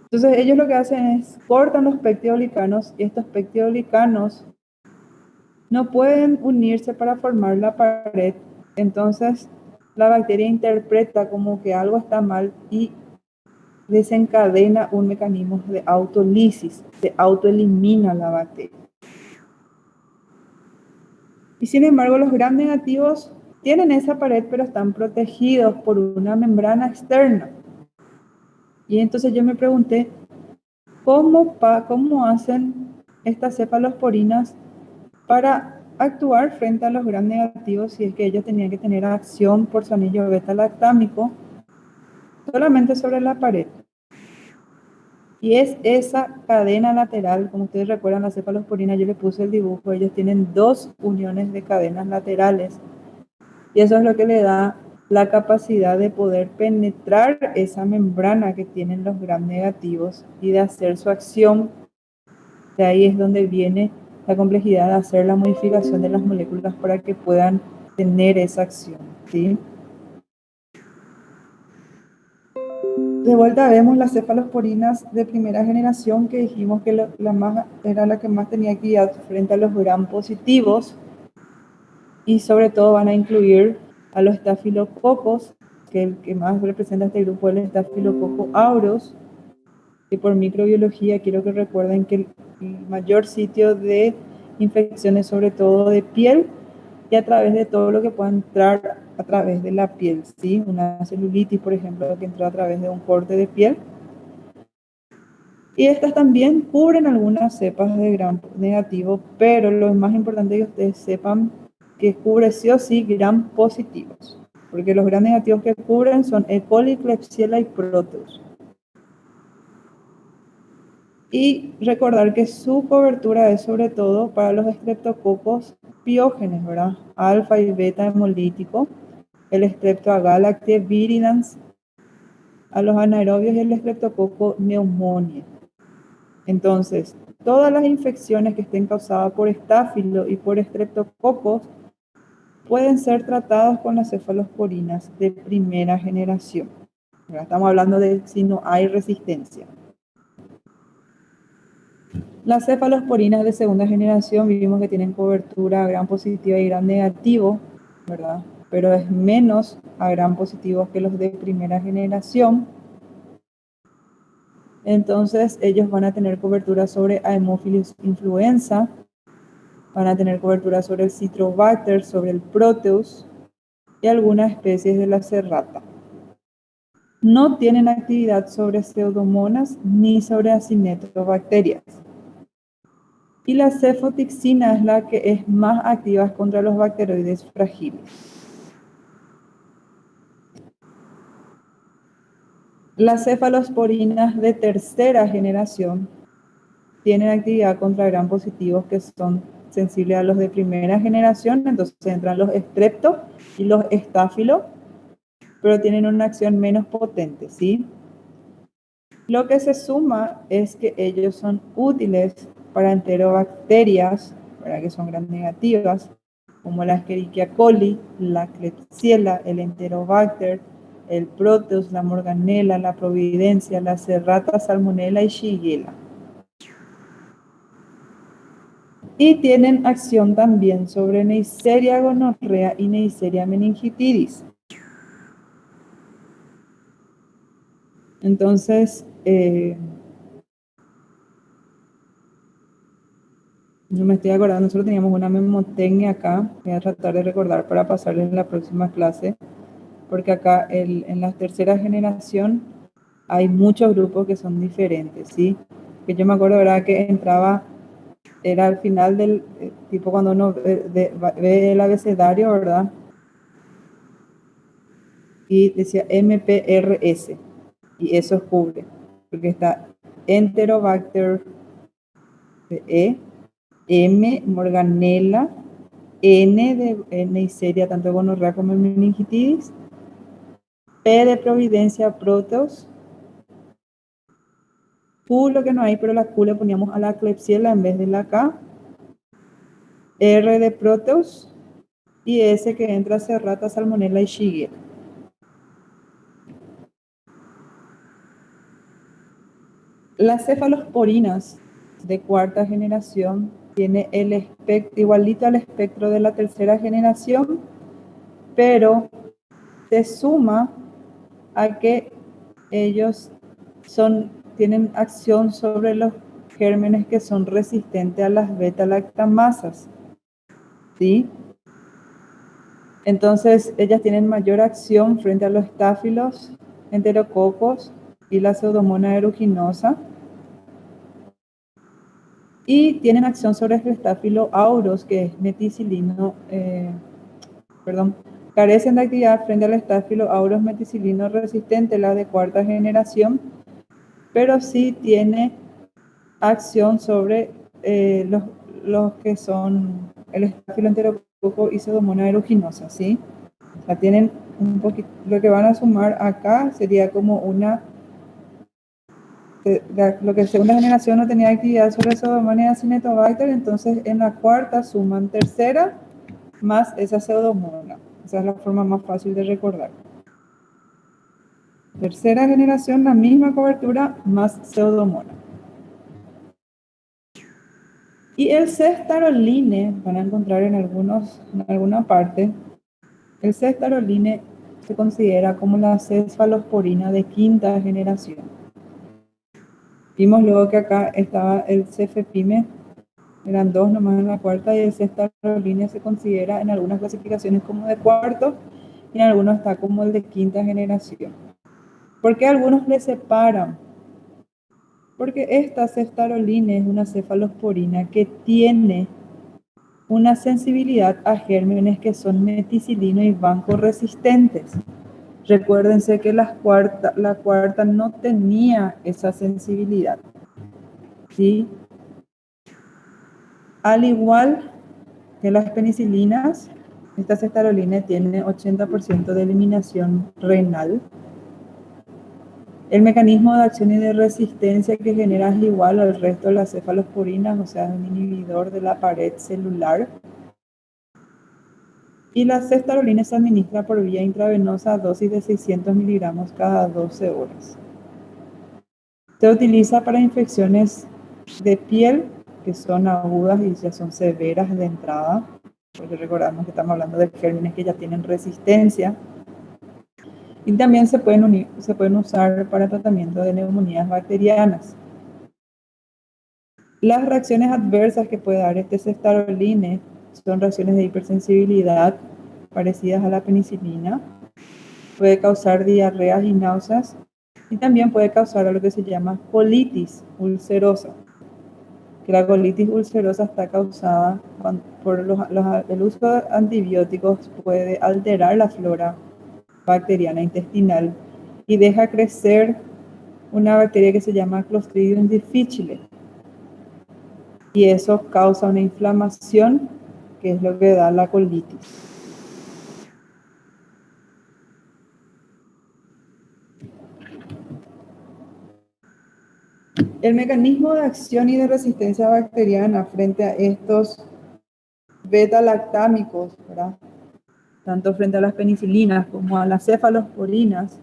Entonces ellos lo que hacen es cortan los peptidoglicanos, y estos peptidoglicanos no pueden unirse para formar la pared. Entonces la bacteria interpreta como que algo está mal y desencadena un mecanismo de autolisis, se autoelimina la bacteria. Y sin embargo, los gram negativos tienen esa pared, pero están protegidos por una membrana externa. Y entonces yo me pregunté, ¿cómo hacen estas cefalosporinas para actuar frente a los gram negativos si es que ellos tenían que tener acción por su anillo beta-lactámico solamente sobre la pared? Y es esa cadena lateral, como ustedes recuerdan, la cefalosporina, yo le puse el dibujo, ellos tienen dos uniones de cadenas laterales. Y eso es lo que le da la capacidad de poder penetrar esa membrana que tienen los gram negativos y de hacer su acción. De ahí es donde viene la complejidad de hacer la modificación de las moléculas para que puedan tener esa acción, ¿sí? De vuelta vemos las cefalosporinas de primera generación, que dijimos que era la que más tenía actividad frente a los gram positivos. y sobre todo van a incluir a los estafilococos, que el que más representa este grupo es el estafilococo aureus, y por microbiología quiero que recuerden que el mayor sitio de infecciones, sobre todo de piel, y a través de todo lo que pueda entrar a través de la piel, ¿sí? Una celulitis, por ejemplo, que entró a través de un corte de piel. Y estas también cubren algunas cepas de gram negativo, pero lo más importante es que ustedes sepan que cubre sí o sí gram positivos, porque los gram negativos que cubren son E. coli, Klebsiella y Proteus. Y recordar que su cobertura es sobre todo para los estreptococos piógenes, ¿verdad? Alfa y beta hemolítico, el Streptogalactia viridans, a los anaerobios y el estreptococo pneumoniae. Entonces, todas las infecciones que estén causadas por estáfilo y por estreptococos pueden ser tratadas con las cefalosporinas de primera generación. Ahora estamos hablando de si no hay resistencia. Las cefalosporinas de segunda generación vimos que tienen cobertura a gram positivo y gram negativo, ¿verdad? Pero es menos a gram positivo que los de primera generación. Entonces, ellos van a tener cobertura sobre Haemophilus influenza, van a tener cobertura sobre el Citrobacter, sobre el Proteus y algunas especies de la Serrata. No tienen actividad sobre Pseudomonas ni sobre Acinetobacterias. Y la cefotixina es la que es más activa contra los bacteroides frágiles. Las cefalosporinas de tercera generación tienen actividad contra gram positivos que son sensibles a los de primera generación, entonces entran los estrepto y los estáfilo, pero tienen una acción menos potente, ¿sí? Lo que se suma es que ellos son útiles para enterobacterias, para que son gram negativas, como la Escherichia coli, la Klebsiella, el Enterobacter, el Proteus, la Morganella, la Providencia, la Serrata, Salmonella y Shigella. Y tienen acción también sobre Neisseria gonorrea y Neisseria meningitidis. Entonces, no me estoy acordando, nosotros teníamos una memotecnia acá, voy a tratar de recordar para pasarles en la próxima clase, porque acá en la tercera generación hay muchos grupos que son diferentes, ¿sí? Que yo me acuerdo, ¿verdad? Que entraba, era al final del, tipo cuando uno ve el abecedario, ¿verdad? Y decía MPRS, y eso cubre, porque está Enterobacter E, M, Morganella, N de Neisseria, tanto gonorrea como meningitidis, P de Providencia, Proteus, Q lo que no hay, pero la Q le poníamos a la Klebsiella en vez de la K, R de Proteus, y S que entra Serrata, Salmonella y Shigella. Las cefalosporinas de cuarta generación tiene el espectro igualito al espectro de la tercera generación, pero se suma a que ellos tienen acción sobre los gérmenes que son resistentes a las beta-lactamasas, ¿sí? Entonces, ellas tienen mayor acción frente a los estáfilos, enterococos y la Pseudomonas aeruginosa. Y tienen acción sobre el estáfilo aureus, que es meticilino, carecen de actividad frente al estáfilo aureus meticilino resistente, la de cuarta generación, pero sí tiene acción sobre los que son el estáfilo enterococo y Pseudomonas aeruginosa, ¿sí? O sea, tienen un poquito, lo que van a sumar acá sería como una, lo que en segunda generación no tenía actividad sobre Pseudomonas y Acinetobacter, entonces en la cuarta suman tercera más esa Pseudomonas. Esa es la forma más fácil de recordar. Tercera generación, la misma cobertura más Pseudomonas. Y el cestaroline, van a encontrar en alguna parte, el cestaroline se considera como la cefalosporina de quinta generación. Vimos luego que acá estaba el cefepime, eran dos nomás en la cuarta, y el cestaroline se considera en algunas clasificaciones como de cuarto y en algunos está como el de quinta generación. ¿Por qué algunos le separan? Porque esta ceftaroline es una cefalosporina que tiene una sensibilidad a gérmenes que son meticilino y vancoresistentes. Recuérdense que la cuarta no tenía esa sensibilidad, ¿sí? Al igual que las penicilinas, esta ceftaroline tiene 80% de eliminación renal. El mecanismo de acción y de resistencia que genera es igual al resto de las cefalosporinas, o sea, es un inhibidor de la pared celular. Y la ceftaroline se administra por vía intravenosa a dosis de 600 miligramos cada 12 horas. Se utiliza para infecciones de piel que son agudas y ya son severas de entrada, porque recordamos que estamos hablando de gérmenes que ya tienen resistencia. Y también se pueden usar para tratamiento de neumonías bacterianas. Las reacciones adversas que puede dar este ceftaroline son reacciones de hipersensibilidad parecidas a la penicilina. Puede causar diarreas y náuseas y también puede causar lo que se llama colitis ulcerosa. Que la colitis ulcerosa está causada por el uso de antibióticos, puede alterar la flora bacteriana intestinal y deja crecer una bacteria que se llama Clostridium difficile. Y eso causa una inflamación, que es lo que da la colitis. El mecanismo de acción y de resistencia bacteriana frente a estos beta-lactámicos, ¿verdad?, tanto frente a las penicilinas como a las cefalosporinas,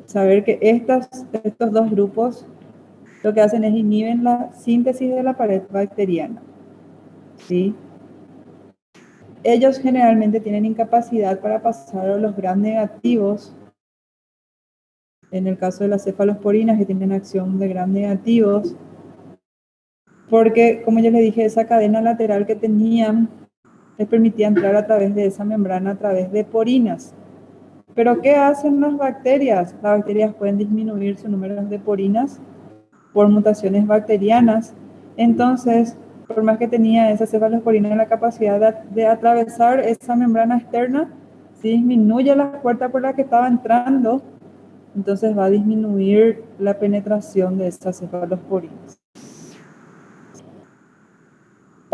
saber que estos dos grupos lo que hacen es inhiben la síntesis de la pared bacteriana, ¿sí? Ellos generalmente tienen incapacidad para pasar a los gram negativos. En el caso de las cefalosporinas, que tienen acción de gram negativos, porque, como ya les dije, esa cadena lateral que tenían les permitía entrar a través de esa membrana, a través de porinas. Pero, ¿qué hacen las bacterias? Las bacterias pueden disminuir su número de porinas por mutaciones bacterianas. Entonces, por más que tenía esa cefalosporina la capacidad de atravesar esa membrana externa, si disminuye la puerta por la que estaba entrando, entonces va a disminuir la penetración de estas cefalosporinas.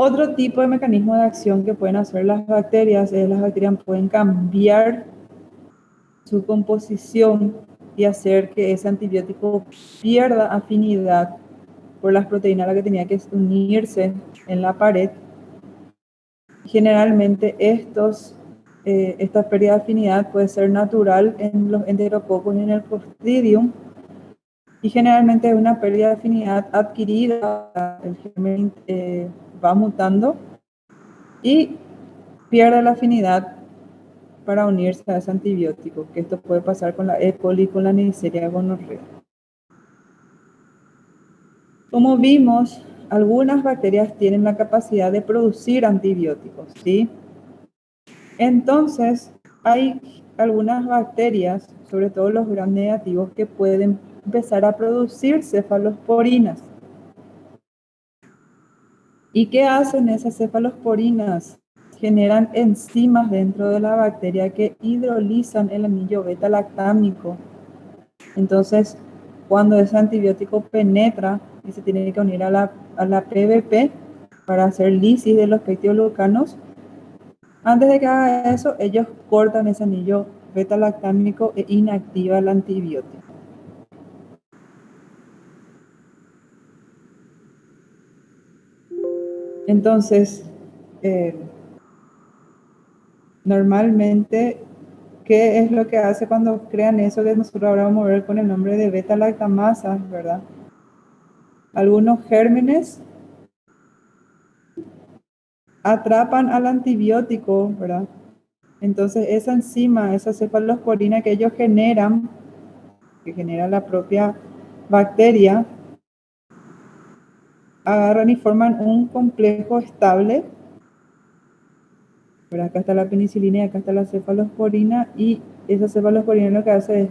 Otro tipo de mecanismo de acción que pueden hacer las bacterias es las bacterias pueden cambiar su composición y hacer que ese antibiótico pierda afinidad por las proteínas a las que tenía que unirse en la pared. Generalmente esta pérdida de afinidad puede ser natural en los enterococos y en el Clostridium, y generalmente es una pérdida de afinidad adquirida. El germen va mutando y pierde la afinidad para unirse a ese antibiótico, que esto puede pasar con la E. coli y con la Neisseria gonorrea. Como vimos, algunas bacterias tienen la capacidad de producir antibióticos, ¿sí? Entonces, hay algunas bacterias, sobre todo los gram negativos, que pueden empezar a producir cefalosporinas. ¿Y qué hacen esas cefalosporinas? Generan enzimas dentro de la bacteria que hidrolizan el anillo beta-lactámico. Entonces, cuando ese antibiótico penetra y se tiene que unir a la PBP para hacer lisis de los pectioglucanos, antes de que haga eso, ellos cortan ese anillo beta-lactámico e inactiva el antibiótico. Entonces, normalmente, ¿qué es lo que hace cuando crean eso que nosotros ahora vamos a ver con el nombre de beta-lactamasas, verdad? Algunos gérmenes atrapan al antibiótico, ¿verdad? Entonces esa enzima, esa cefalosporina que ellos generan, que genera la propia bacteria, agarran y forman un complejo estable. Pero acá está la penicilina y acá está la cefalosporina, y esa cefalosporina lo que hace es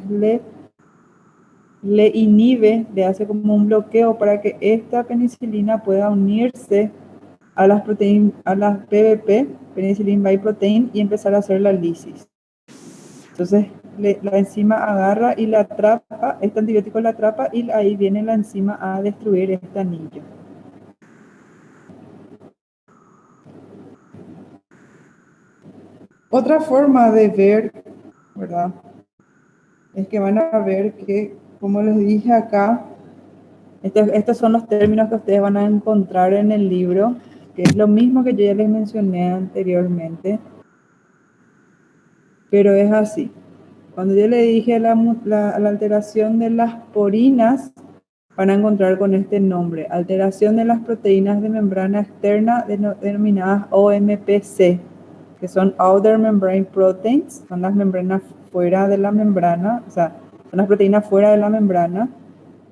le inhibe, le hace como un bloqueo para que esta penicilina pueda unirse a las proteínas, a las PBP, penicillin biprotein, y empezar a hacer la lisis. Entonces la enzima agarra y la atrapa, este antibiótico la atrapa, y ahí viene la enzima a destruir este anillo. Otra forma de ver, ¿verdad?, es que van a ver que, como les dije acá, estos son los términos que ustedes van a encontrar en el libro, que es lo mismo que yo ya les mencioné anteriormente, pero es así. Cuando yo le dije la alteración de las porinas, van a encontrar con este nombre: alteración de las proteínas de membrana externa denominadas OMPC, que son Outer Membrane Proteins, son las membranas fuera de la membrana, o sea, son las proteínas fuera de la membrana,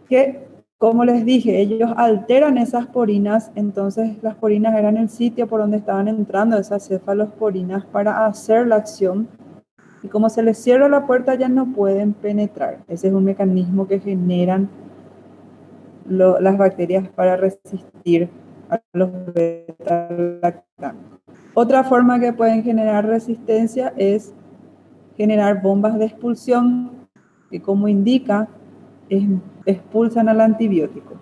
que, como les dije, ellos alteran esas porinas. Entonces las porinas eran el sitio por donde estaban entrando esas cefalosporinas para hacer la acción, y como se les cierra la puerta ya no pueden penetrar. Ese es un mecanismo que generan las bacterias para resistir a los beta-lactámicos. Otra forma que pueden generar resistencia es generar bombas de expulsión, que, como indica, expulsan al antibiótico.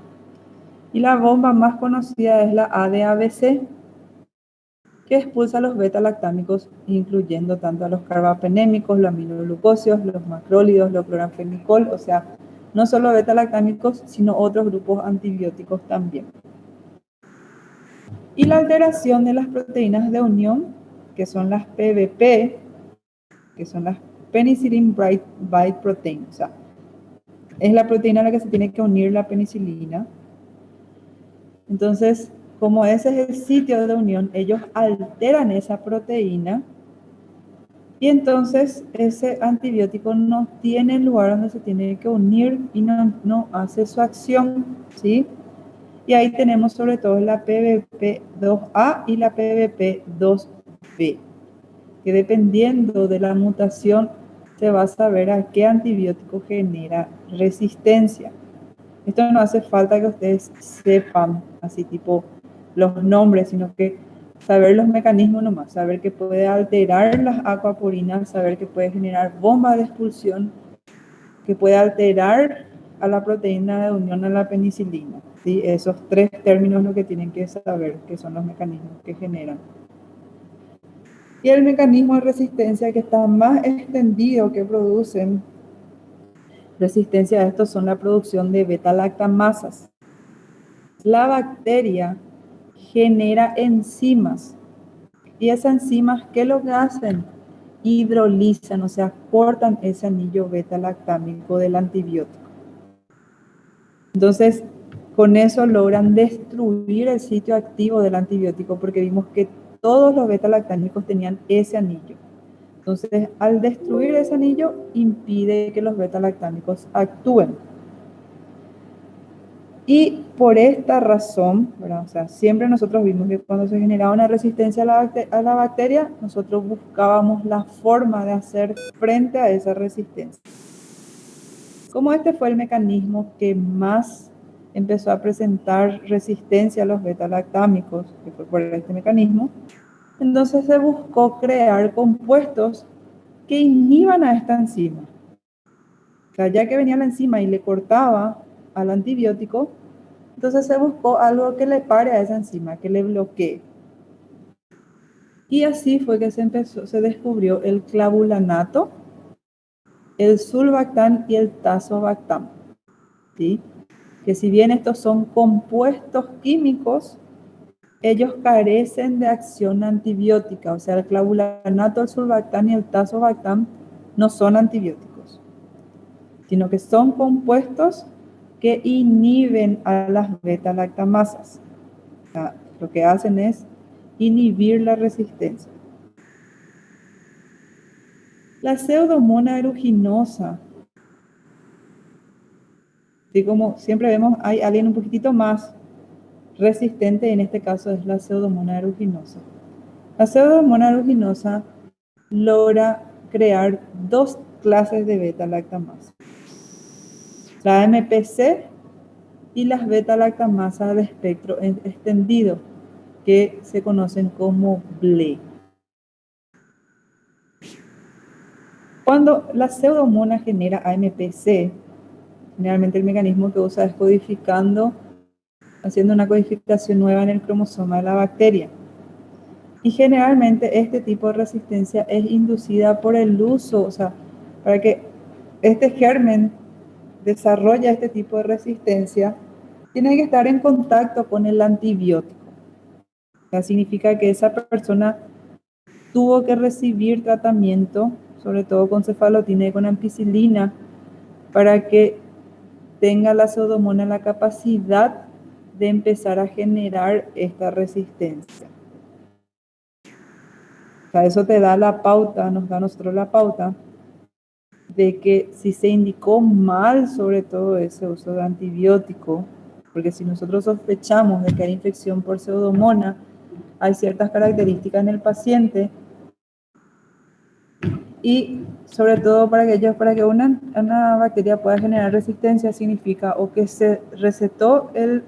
Y la bomba más conocida es la ADABC, que expulsa a los beta-lactámicos, incluyendo tanto a los carbapenémicos, los aminoglucósidos, los macrólidos, los cloranfenicol, o sea, no solo beta-lactámicos, sino otros grupos antibióticos también. Y la alteración de las proteínas de unión, que son las PBP, que son las penicillin biprotein, o sea, es la proteína a la que se tiene que unir la penicilina. Entonces, como ese es el sitio de unión, ellos alteran esa proteína, y entonces ese antibiótico no tiene el lugar donde se tiene que unir y no hace su acción, ¿sí? Y ahí tenemos sobre todo la PBP2A y la PBP2B, que dependiendo de la mutación se va a saber a qué antibiótico genera resistencia. Esto no hace falta que ustedes sepan así tipo los nombres, sino que saber los mecanismos nomás, saber que puede alterar las aquaporinas, saber que puede generar bombas de expulsión, que puede alterar a la proteína de unión a la penicilina, ¿sí? Esos tres términos lo que tienen que saber, que son los mecanismos que generan. Y el mecanismo de resistencia que está más extendido, que producen resistencia a esto, son la producción de beta-lactamasas. La bacteria genera enzimas, y esas enzimas, ¿qué es lo que hacen? Hidrolizan, o sea, cortan ese anillo beta-lactámico del antibiótico. Entonces, con eso logran destruir el sitio activo del antibiótico, porque vimos que todos los beta-lactámicos tenían ese anillo. Entonces, al destruir ese anillo, impide que los beta-lactámicos actúen. Y por esta razón, ¿verdad? O sea, siempre nosotros vimos que cuando se generaba una resistencia a la bacteria, nosotros buscábamos la forma de hacer frente a esa resistencia. Como este fue el mecanismo que más empezó a presentar resistencia a los beta-lactámicos, que fue por este mecanismo, entonces se buscó crear compuestos que inhiban a esta enzima. O sea, ya que venía la enzima y le cortaba al antibiótico, entonces se buscó algo que le pare a esa enzima, que le bloquee. Y así fue que se descubrió el clavulanato, el sulbactam y el tazobactam, ¿sí? Que si bien estos son compuestos químicos, ellos carecen de acción antibiótica. O sea, el clavulanato, el sulbactam y el tazobactam no son antibióticos, sino que son compuestos que inhiben a las beta-lactamasas. O sea, lo que hacen es inhibir la resistencia. La Pseudomonas aeruginosa, y como siempre vemos, hay alguien un poquitito más resistente, en este caso es la Pseudomonas aeruginosa. La Pseudomonas aeruginosa logra crear dos clases de beta-lactamasa. La MPC y las beta-lactamasas de espectro extendido, que se conocen como BLE. Cuando la Pseudomonas genera AMPC, generalmente el mecanismo que usa es codificando, haciendo una codificación nueva en el cromosoma de la bacteria. Y generalmente este tipo de resistencia es inducida por el uso, o sea, para que este germen desarrolle este tipo de resistencia, tiene que estar en contacto con el antibiótico. O sea, significa que esa persona tuvo que recibir tratamiento, sobre todo con cefalotina y con ampicilina, para que tenga la Pseudomonas la capacidad de empezar a generar esta resistencia. O sea, eso te da la pauta, nos da a nosotros la pauta de que si se indicó mal sobre todo ese uso de antibiótico, porque si nosotros sospechamos de que hay infección por Pseudomonas, hay ciertas características en el paciente y sobre todo para que una bacteria pueda generar resistencia significa o que se recetó el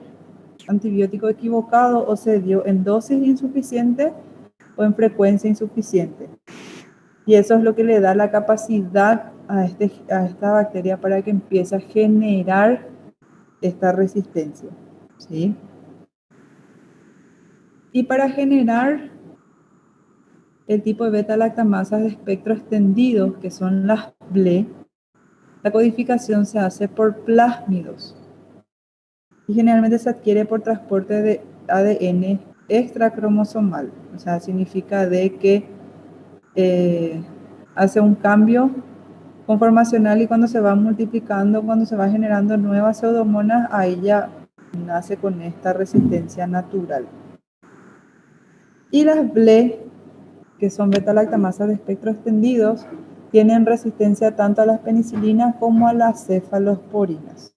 antibiótico equivocado o se dio en dosis insuficiente o en frecuencia insuficiente. Y eso es lo que le da la capacidad a esta bacteria para que empiece a generar esta resistencia, ¿sí? Y para generar el tipo de beta-lactamasas de espectro extendido, que son las BLE, la codificación se hace por plásmidos y generalmente se adquiere por transporte de ADN extracromosomal. O sea, significa de que hace un cambio conformacional y cuando se va multiplicando, cuando se va generando nuevas pseudomonas, ahí ya nace con esta resistencia natural. Y las BLE, que son beta-lactamasas de espectro extendidos, tienen resistencia tanto a las penicilinas como a las cefalosporinas.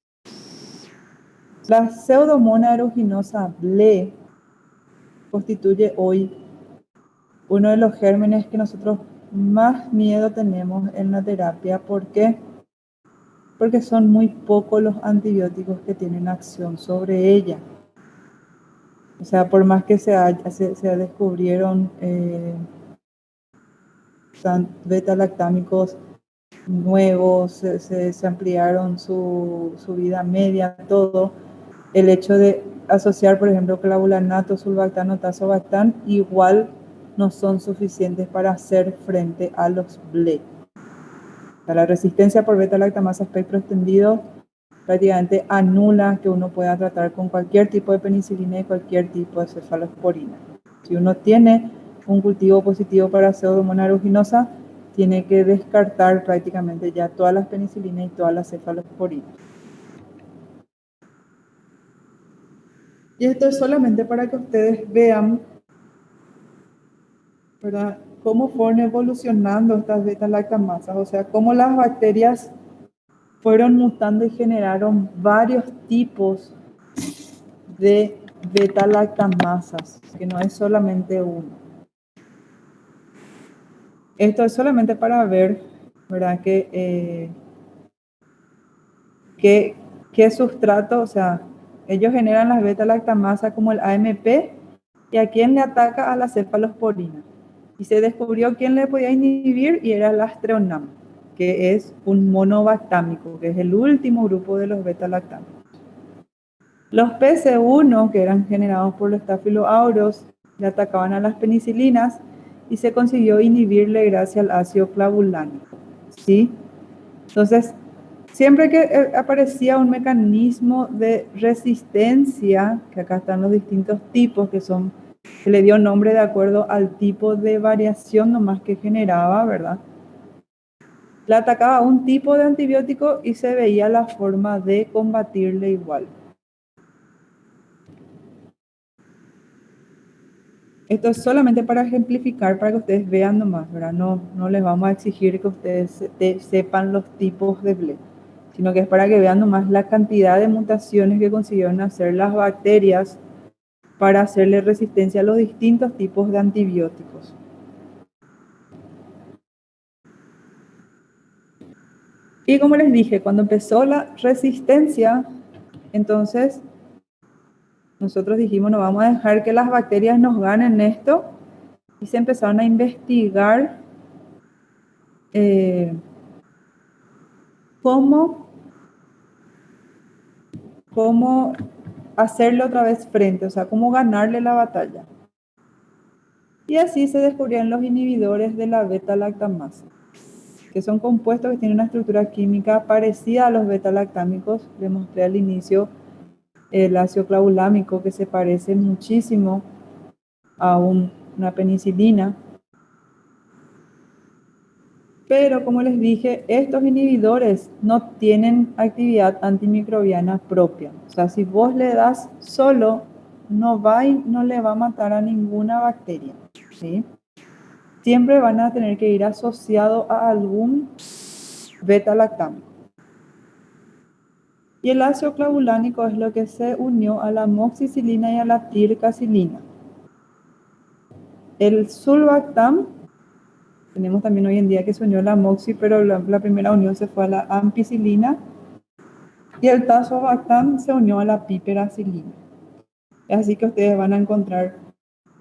La Pseudomonas aeruginosa BLE constituye hoy uno de los gérmenes que nosotros más miedo tenemos en la terapia. ¿Por qué? Porque son muy pocos los antibióticos que tienen acción sobre ella. O sea, por más que se descubrieron beta-lactámicos nuevos, se ampliaron su vida media, todo, el hecho de asociar, por ejemplo, clavulanato, sulbactano, tazobactam, igual no son suficientes para hacer frente a los BLE. O sea, la resistencia por beta-lactamasa espectro extendido prácticamente anula que uno pueda tratar con cualquier tipo de penicilina y cualquier tipo de cefalosporina. Si uno tiene un cultivo positivo para Pseudomonas aeruginosa, tiene que descartar prácticamente ya todas las penicilinas y todas las cefalosporinas. Y esto es solamente para que ustedes vean, ¿verdad?, cómo fueron evolucionando estas beta-lactamasas, o sea, cómo las bacterias fueron mutando y generaron varios tipos de beta-lactamasas, que no es solamente uno. Esto es solamente para ver, ¿verdad?, qué sustrato, o sea, ellos generan las beta-lactamasas como el AMP, y a quién le ataca a la cefalosporina. Y se descubrió quién le podía inhibir y era el Astreonam, que es un monobactámico, que es el último grupo de los beta-lactámicos. Los PC1, que eran generados por los Staphylo aureus, le atacaban a las penicilinas y se consiguió inhibirle gracias al ácido clavulánico, ¿sí? Entonces, siempre que aparecía un mecanismo de resistencia, que acá están los distintos tipos que se le dio nombre de acuerdo al tipo de variación nomás que generaba, ¿verdad? Le atacaba a un tipo de antibiótico y se veía la forma de combatirle igual. Esto es solamente para ejemplificar, para que ustedes vean nomás, ¿verdad? No les vamos a exigir que ustedes sepan los tipos de BLE, sino que es para que vean nomás la cantidad de mutaciones que consiguieron hacer las bacterias para hacerle resistencia a los distintos tipos de antibióticos. Y como les dije, cuando empezó la resistencia, entonces nosotros dijimos, no vamos a dejar que las bacterias nos ganen esto, y se empezaron a investigar cómo hacerle otra vez frente, o sea, cómo ganarle la batalla. Y así se descubrieron los inhibidores de la beta-lactamasa, que son compuestos que tienen una estructura química parecida a los beta-lactámicos. Les mostré al inicio el ácido clavulámico, que se parece muchísimo a una penicilina. Pero como les dije, estos inhibidores no tienen actividad antimicrobiana propia. O sea, si vos le das solo, no le va a matar a ninguna bacteria, ¿sí? Siempre van a tener que ir asociado a algún beta-lactámico. Y el ácido clavulánico es lo que se unió a la amoxicilina y a la tircacilina. El sulbactam, tenemos también hoy en día que se unió a la amoxi, pero la primera unión se fue a la ampicilina. Y el tazobactam se unió a la piperacilina. Así que ustedes van a encontrar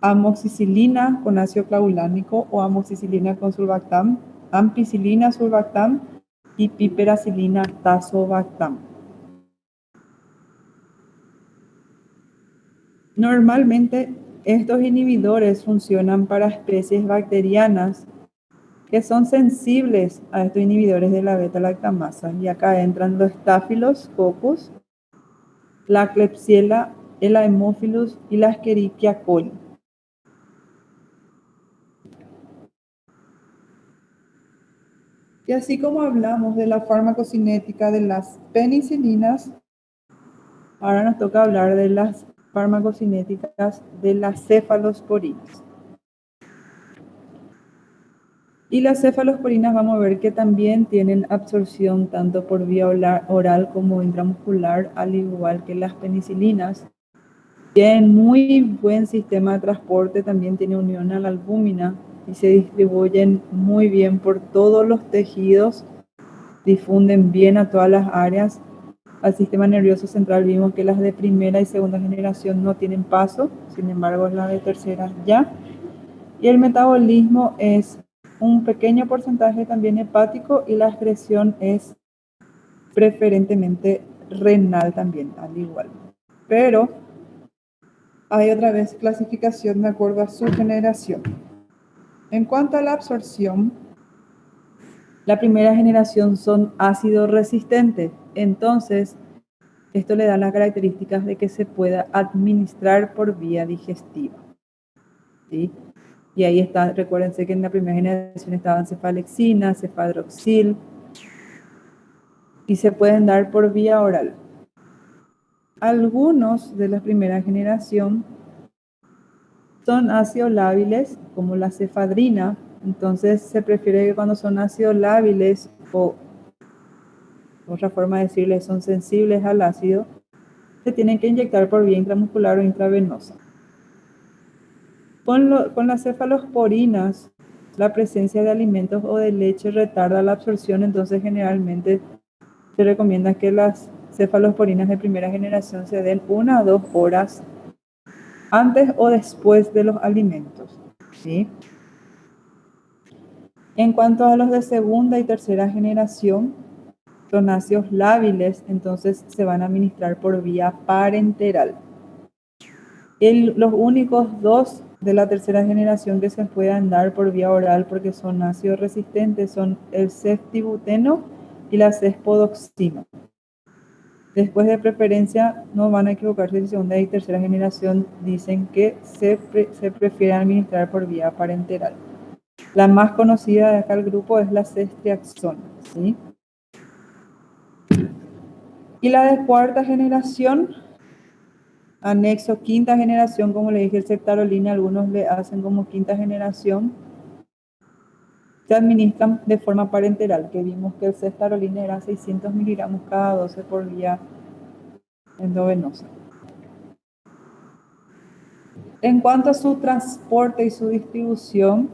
amoxicilina con ácido clavulánico o amoxicilina con sulbactam, ampicilina sulbactam y piperacilina tazobactam. Normalmente estos inhibidores funcionan para especies bacterianas que son sensibles a estos inhibidores de la beta-lactamasa. Y acá entran los Staphylococcus, la Klebsiella, el Haemophilus y la Escherichia coli. Y así como hablamos de la farmacocinética de las penicilinas, ahora nos toca hablar de las farmacocinéticas de las cefalosporinas. Y las cefalosporinas vamos a ver que también tienen absorción tanto por vía oral como intramuscular, al igual que las penicilinas. Tienen muy buen sistema de transporte, también tiene unión a la albúmina y se distribuyen muy bien por todos los tejidos, difunden bien a todas las áreas. Al sistema nervioso central vimos que las de primera y segunda generación no tienen paso, sin embargo las de tercera ya. Y el metabolismo es un pequeño porcentaje también hepático y la excreción es preferentemente renal también, al igual. Pero hay otra vez clasificación de acuerdo a su generación. En cuanto a la absorción, la primera generación son ácido resistentes, entonces esto le da las características de que se pueda administrar por vía digestiva, ¿sí? Y ahí está, recuérdense que en la primera generación estaban cefalexina, cefadroxil, y se pueden dar por vía oral. Algunos de la primera generación son ácidos lábiles, como la cefadrina, entonces se prefiere que cuando son ácidos lábiles, o otra forma de decirles, son sensibles al ácido, se tienen que inyectar por vía intramuscular o intravenosa. Con las cefalosporinas, la presencia de alimentos o de leche retarda la absorción, entonces generalmente se recomienda que las cefalosporinas de primera generación se den 1 a 2 horas antes o después de los alimentos, ¿sí? En cuanto a los de segunda y tercera generación, son ácidos lábiles, entonces se van a administrar por vía parenteral. Los únicos dos de la tercera generación que se puedan dar por vía oral porque son ácidos resistentes son el ceftibuteno y la cefpodoxima. Después, de preferencia, no van a equivocarse si segunda y tercera generación dicen que se prefiere administrar por vía parenteral. La más conocida de acá del grupo es la ceftriaxona, ¿sí? Y la de cuarta generación, Anexo quinta generación, como le dije, el ceftaroline, algunos le hacen como quinta generación. Se administran de forma parenteral, que vimos que el ceftaroline era 600 miligramos cada 12 por vía endovenosa. En cuanto a su transporte y su distribución,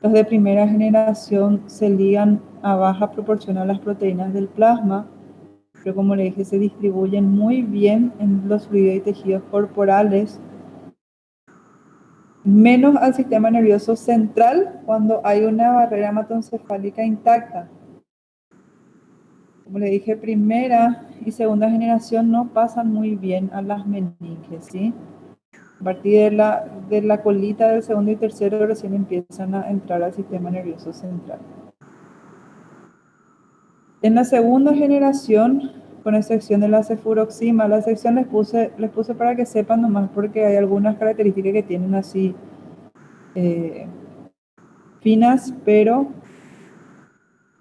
los de primera generación se ligan a baja proporción a las proteínas del plasma, pero como le dije, se distribuyen muy bien en los fluidos y tejidos corporales, menos al sistema nervioso central cuando hay una barrera hematoencefálica intacta. Como le dije, primera y segunda generación no pasan muy bien a las meninges, ¿sí? A partir de la colita del segundo y tercero recién empiezan a entrar al sistema nervioso central. En la segunda generación, con excepción de la cefuroxima, la sección les puse para que sepan nomás porque hay algunas características que tienen así finas, pero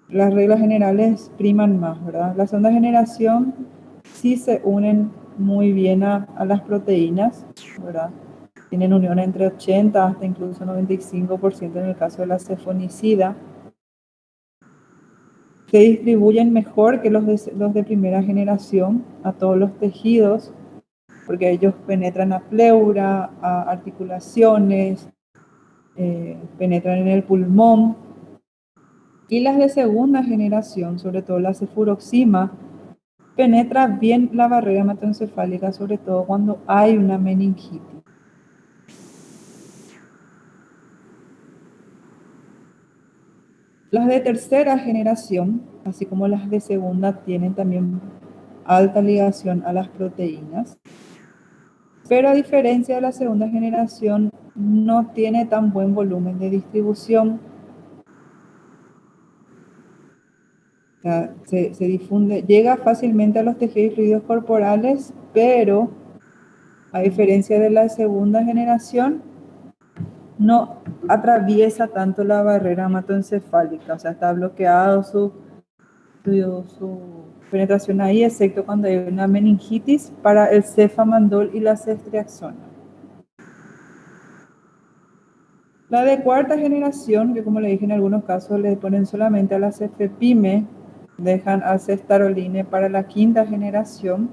las reglas generales priman más, ¿verdad? La segunda generación sí se unen muy bien a las proteínas, ¿verdad? Tienen unión entre 80 hasta incluso 95% en el caso de la cefonicida. Se distribuyen mejor que los de primera generación a todos los tejidos, porque ellos penetran a pleura, a articulaciones, penetran en el pulmón. Y las de segunda generación, sobre todo la cefuroxima, penetra bien la barrera hematoencefálica, sobre todo cuando hay una meningitis. Las de tercera generación, así como las de segunda, tienen también alta ligación a las proteínas, pero a diferencia de la segunda generación, no tiene tan buen volumen de distribución. O sea, se difunde, llega fácilmente a los tejidos y fluidos corporales, pero a diferencia de la segunda generación, no atraviesa tanto la barrera hematoencefálica, o sea, está bloqueado su penetración ahí, excepto cuando hay una meningitis para el cefamandol y la ceftriaxona. La de cuarta generación, que como le dije en algunos casos le ponen solamente a la cefepime, dejan al ceftaroline para la quinta generación.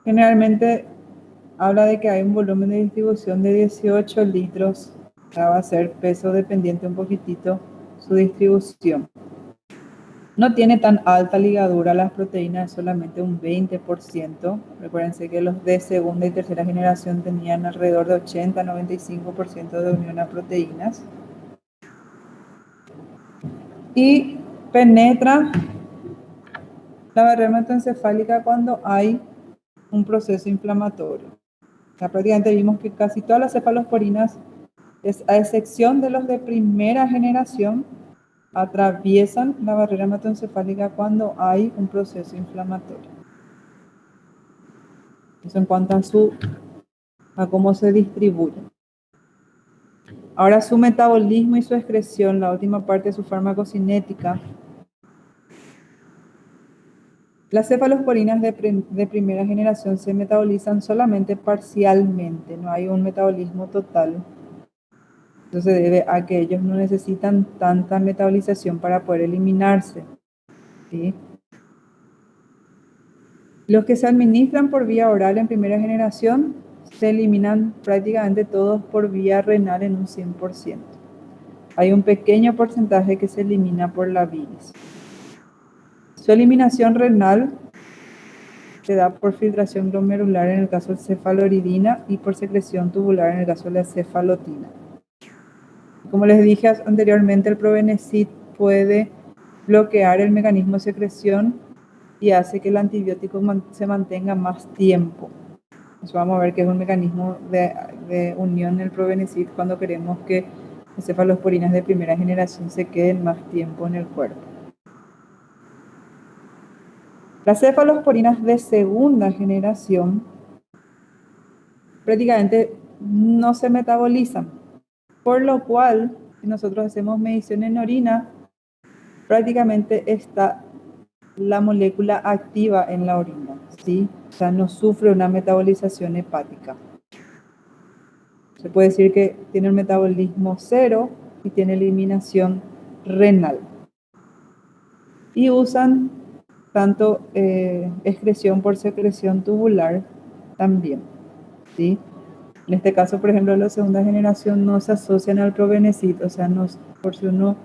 Generalmente habla de que hay un volumen de distribución de 18 litros, va a ser peso dependiente un poquitito su distribución. No tiene tan alta ligadura a las proteínas, solamente un 20%. Recuérdense que los de segunda y tercera generación tenían alrededor de 80-95% de unión a proteínas. Y penetra la barrera hematoencefálica cuando hay un proceso inflamatorio. Ya prácticamente vimos que casi todas las cefalosporinas, a excepción de los de primera generación, atraviesan la barrera hematoencefálica cuando hay un proceso inflamatorio. Eso en cuanto a cómo se distribuyen. Ahora su metabolismo y su excreción, la última parte de su farmacocinética. Las cefalosporinas de primera generación se metabolizan solamente parcialmente, no hay un metabolismo total. Eso se debe a que ellos no necesitan tanta metabolización para poder eliminarse, ¿sí? Los que se administran por vía oral en primera generación se eliminan prácticamente todos por vía renal en un 100%. Hay un pequeño porcentaje que se elimina por la bilis. Su eliminación renal se da por filtración glomerular en el caso de cefaloridina y por secreción tubular en el caso de la cefalotina. Como les dije anteriormente, el Probenecid puede bloquear el mecanismo de secreción y hace que el antibiótico se mantenga más tiempo. Eso vamos a ver que es un mecanismo de unión del Probenecid cuando queremos que las cefalosporinas de primera generación se queden más tiempo en el cuerpo. Las cefalosporinas de segunda generación prácticamente no se metabolizan, por lo cual, si nosotros hacemos medición en orina, prácticamente está la molécula activa en la orina, ¿sí? sea, no sufre una metabolización hepática. Se puede decir que tiene un metabolismo cero y tiene eliminación renal. Y usan tanto excreción por secreción tubular también, ¿sí? En este caso, por ejemplo, la segunda generación no se asocian al probenecid, o sea, por si uno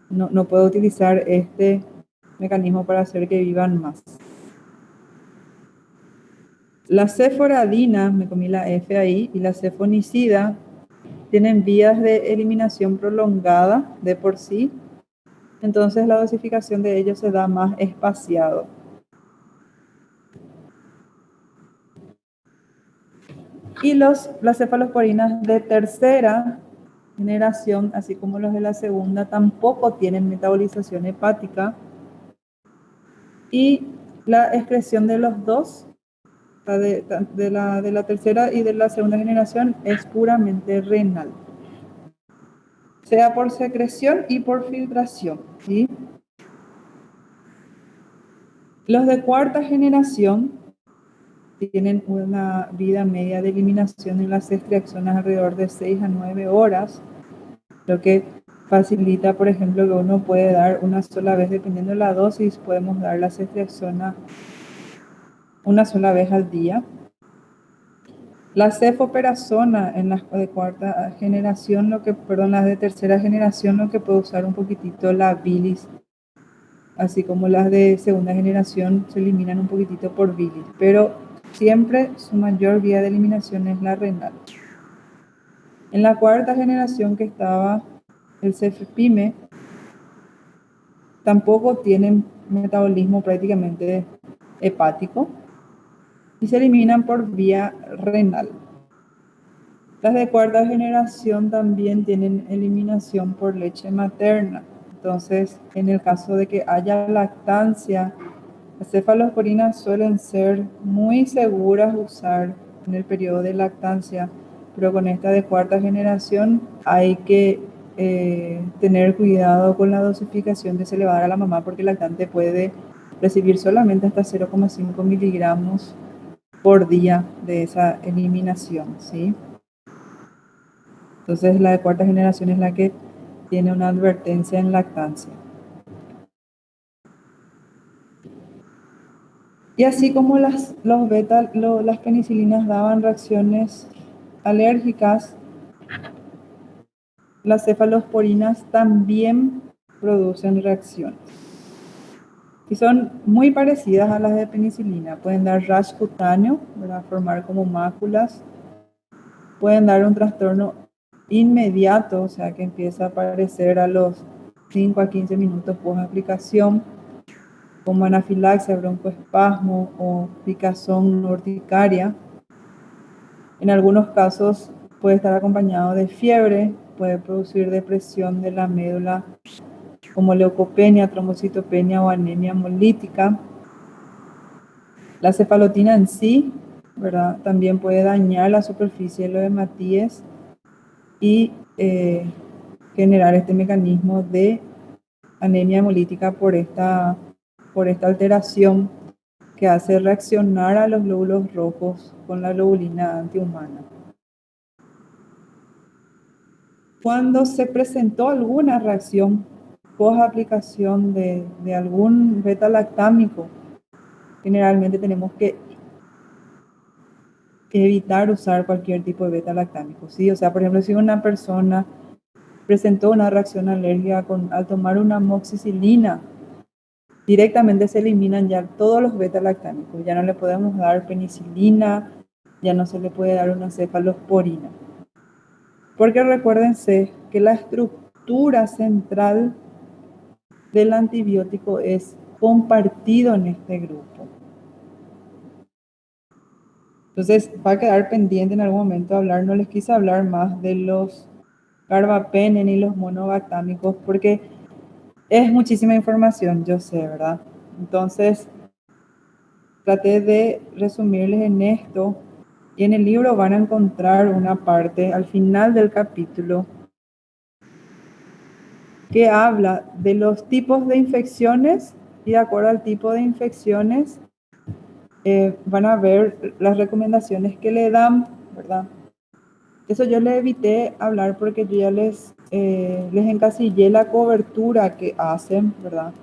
no puede utilizar este mecanismo para hacer que vivan más. La ceforadina, me comí la F ahí, y la cefonicida tienen vías de eliminación prolongada de por sí, entonces la dosificación de ellos se da más espaciado. Y las cefalosporinas de tercera generación, así como los de la segunda, tampoco tienen metabolización hepática. Y la excreción de los dos, de la tercera y de la segunda generación, es puramente renal. Sea por secreción y por filtración, ¿sí? Los de cuarta generación tienen una vida media de eliminación en las extracciones alrededor de 6 a 9 horas, lo que facilita, por ejemplo, que uno puede dar una sola vez, dependiendo de la dosis, podemos dar la ceftriaxona una sola vez al día. La cefoperazona en las de cuarta generación, las de tercera generación, lo que puede usar un poquitito la bilis, así como las de segunda generación se eliminan un poquitito por bilis, pero siempre su mayor vía de eliminación es la renal. En la cuarta generación que estaba el cefepime, tampoco tienen metabolismo prácticamente hepático y se eliminan por vía renal. Las de cuarta generación también tienen eliminación por leche materna. Entonces, en el caso de que haya lactancia, las cefalosporinas suelen ser muy seguras usar en el periodo de lactancia, pero con esta de cuarta generación hay que tener cuidado con la dosificación que se le va a dar a la mamá, porque el lactante puede recibir solamente hasta 0,5 miligramos por día de esa eliminación, ¿sí? Entonces la de cuarta generación es la que tiene una advertencia en lactancia. Y así como las penicilinas daban reacciones alérgicas, las cefalosporinas también producen reacciones. Y son muy parecidas a las de penicilina. Pueden dar rash cutáneo, ¿verdad? Formar como máculas. Pueden dar un trastorno inmediato, o sea que empieza a aparecer a los 5 a 15 minutos post aplicación, como anafilaxia, broncoespasmo o picazón urticaria. En algunos casos puede estar acompañado de fiebre, puede producir depresión de la médula como leucopenia, trombocitopenia o anemia hemolítica. La cefalotina en sí, ¿verdad? También puede dañar la superficie de los hematíes y generar este mecanismo de anemia hemolítica por esta alteración que hace reaccionar a los glóbulos rojos con la globulina antihumana. Cuando se presentó alguna reacción post aplicación de algún beta-lactámico, generalmente tenemos que evitar usar cualquier tipo de beta-lactámico, ¿sí? O sea, por ejemplo, si una persona presentó una reacción alérgica al tomar una amoxicilina, directamente se eliminan ya todos los beta-lactámicos. Ya no le podemos dar penicilina, ya no se le puede dar una cefalosporina. Porque recuérdense que la estructura central del antibiótico es compartido en este grupo. Entonces, va a quedar pendiente en algún momento hablar, no les quise hablar más de los carbapenem y los monobactámicos porque es muchísima información, yo sé, ¿verdad? Entonces, traté de resumirles en esto y en el libro van a encontrar una parte al final del capítulo que habla de los tipos de infecciones y de acuerdo al tipo de infecciones van a ver las recomendaciones que le dan, ¿verdad? Eso yo le evité hablar porque yo ya les encasillé la cobertura que hacen, ¿verdad?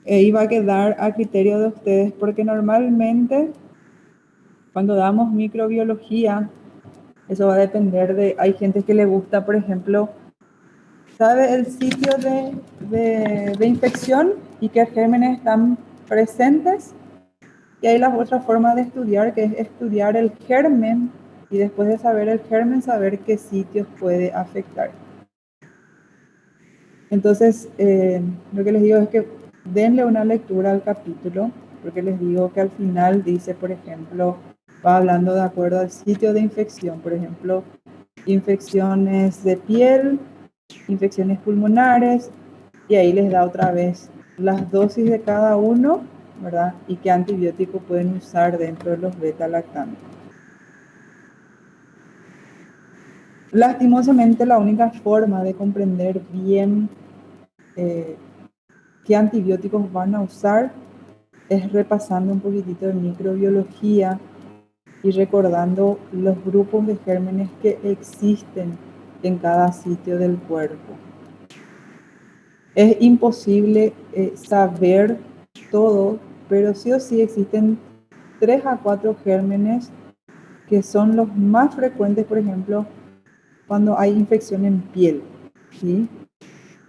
Iba a quedar a criterio de ustedes porque normalmente cuando damos microbiología, eso va a depender de, hay gente que le gusta, por ejemplo, sabe el sitio de infección y qué gérmenes están presentes. Y hay la otra forma de estudiar, que es estudiar el germen y después de saber el germen, saber qué sitios puede afectar. Entonces, lo que les digo es que denle una lectura al capítulo, porque les digo que al final dice, por ejemplo, va hablando de acuerdo al sitio de infección, por ejemplo, infecciones de piel, infecciones pulmonares, y ahí les da otra vez las dosis de cada uno, ¿verdad? Y qué antibiótico pueden usar dentro de los beta-lactantes. Lastimosamente, la única forma de comprender bien qué antibióticos van a usar es repasando un poquitito de microbiología y recordando los grupos de gérmenes que existen en cada sitio del cuerpo. Es imposible saber todo, pero sí o sí existen 3 a 4 gérmenes que son los más frecuentes, por ejemplo, cuando hay infección en piel, ¿sí?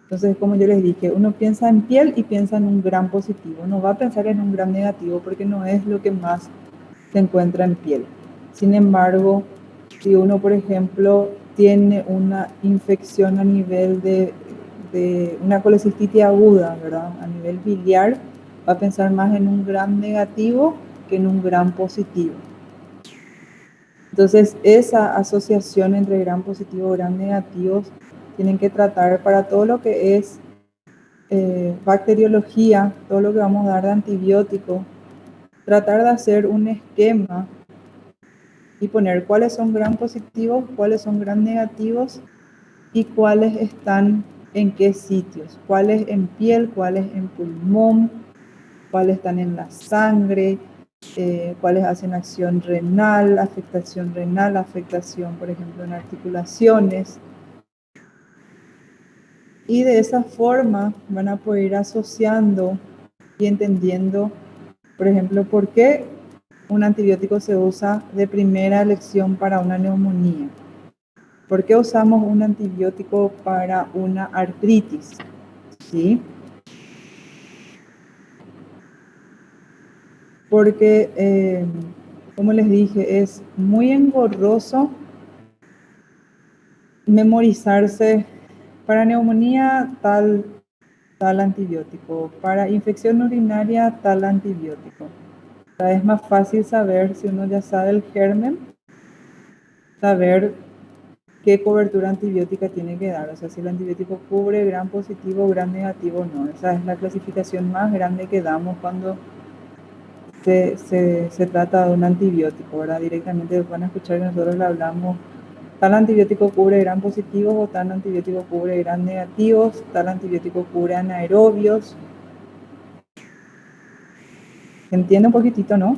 Entonces, como yo les dije, uno piensa en piel y piensa en un gram positivo, no va a pensar en un gram negativo porque no es lo que más se encuentra en piel. Sin embargo, si uno, por ejemplo, tiene una infección a nivel de una colecistitis aguda, ¿verdad? A nivel biliar, va a pensar más en un gram negativo que en un gram positivo. Entonces, esa asociación entre gram positivo y gram negativos tienen que tratar para todo lo que es bacteriología, todo lo que vamos a dar de antibiótico, tratar de hacer un esquema y poner cuáles son gram positivos, cuáles son gram negativos y cuáles están en qué sitios, cuáles en piel, cuáles en pulmón, cuáles están en la sangre, cuáles hacen acción renal, afectación, por ejemplo, en articulaciones. Y de esa forma van a poder ir asociando y entendiendo, por ejemplo, por qué un antibiótico se usa de primera elección para una neumonía. ¿Por qué usamos un antibiótico para una artritis? ¿Sí? Porque, como les dije, es muy engorroso memorizarse para neumonía tal antibiótico, para infección urinaria tal antibiótico. Es más fácil saber, si uno ya sabe el germen, saber qué cobertura antibiótica tiene que dar. O sea, si el antibiótico cubre gram positivo o gram negativo, no. Esa es la clasificación más grande que damos cuando se trata de un antibiótico, ¿verdad? Directamente van a escuchar que nosotros le hablamos, tal antibiótico cubre gram positivos o tal antibiótico cubre gram negativos, tal antibiótico cubre anaerobios. ¿Entiende un poquitito, no?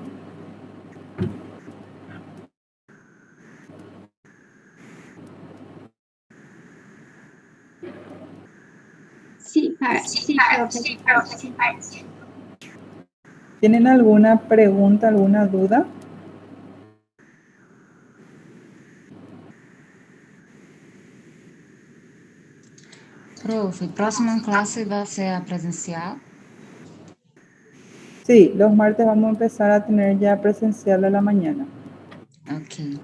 Sí, profe. ¿Tienen alguna pregunta, alguna duda? Profe, próxima clase va a ser presencial. Sí, los martes vamos a empezar a tener ya presencial a la mañana. Ok.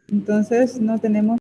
Entonces, no tenemos